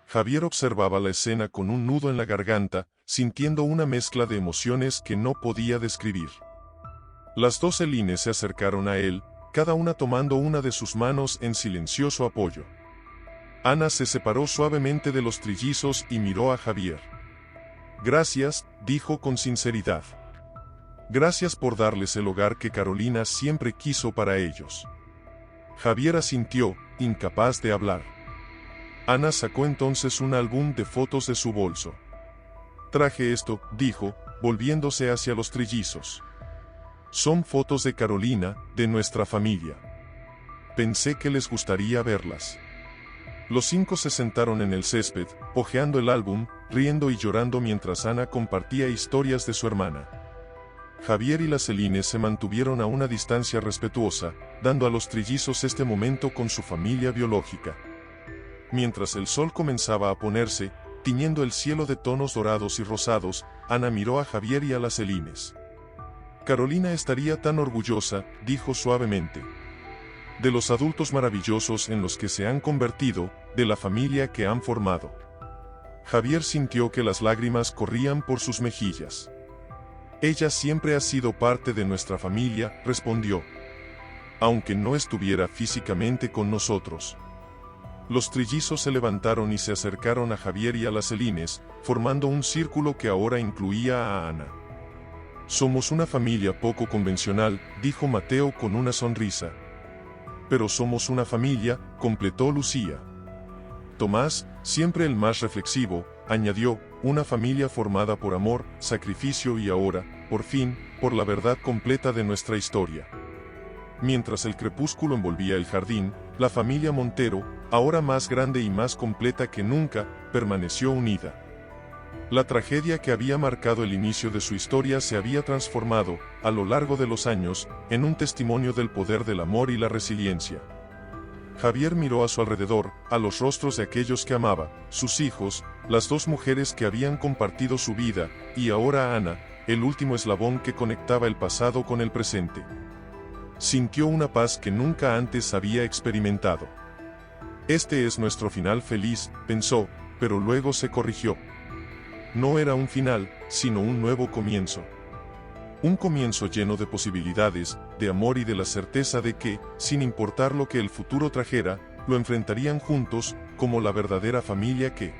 A: Javier observaba la escena con un nudo en la garganta, sintiendo una mezcla de emociones que no podía describir. Las dos Celines se acercaron a él, cada una tomando una de sus manos en silencioso apoyo. Ana se separó suavemente de los trillizos y miró a Javier. «Gracias», dijo con sinceridad. «Gracias por darles el hogar que Carolina siempre quiso para ellos». Javier asintió, incapaz de hablar. Ana sacó entonces un álbum de fotos de su bolso. «Traje esto», dijo, volviéndose hacia los trillizos. «Son fotos de Carolina, de nuestra familia. Pensé que les gustaría verlas». Los cinco se sentaron en el césped, hojeando el álbum, riendo y llorando mientras Ana compartía historias de su hermana. Javier y las Celines se mantuvieron a una distancia respetuosa, dando a los trillizos este momento con su familia biológica. Mientras el sol comenzaba a ponerse, tiñendo el cielo de tonos dorados y rosados, Ana miró a Javier y a las Celines. «Carolina estaría tan orgullosa», dijo suavemente. «De los adultos maravillosos en los que se han convertido, de la familia que han formado». Javier sintió que las lágrimas corrían por sus mejillas. «Ella siempre ha sido parte de nuestra familia», respondió. «Aunque no estuviera físicamente con nosotros». Los trillizos se levantaron y se acercaron a Javier y a las Celines, formando un círculo que ahora incluía a Ana. Somos una familia poco convencional, dijo Mateo con una sonrisa. Pero somos una familia, completó Lucía. Tomás, siempre el más reflexivo, añadió, una familia formada por amor, sacrificio y ahora, por fin, por la verdad completa de nuestra historia. Mientras el crepúsculo envolvía el jardín, la familia Montero, ahora más grande y más completa que nunca, permaneció unida. La tragedia que había marcado el inicio de su historia se había transformado, a lo largo de los años, en un testimonio del poder del amor y la resiliencia. Javier miró a su alrededor, a los rostros de aquellos que amaba, sus hijos, las dos mujeres que habían compartido su vida, y ahora a Ana, el último eslabón que conectaba el pasado con el presente. Sintió una paz que nunca antes había experimentado. Este es nuestro final feliz, pensó, pero luego se corrigió. No era un final, sino un nuevo comienzo. Un comienzo lleno de posibilidades, de amor y de la certeza de que, sin importar lo que el futuro trajera, lo enfrentarían juntos, como la verdadera familia que,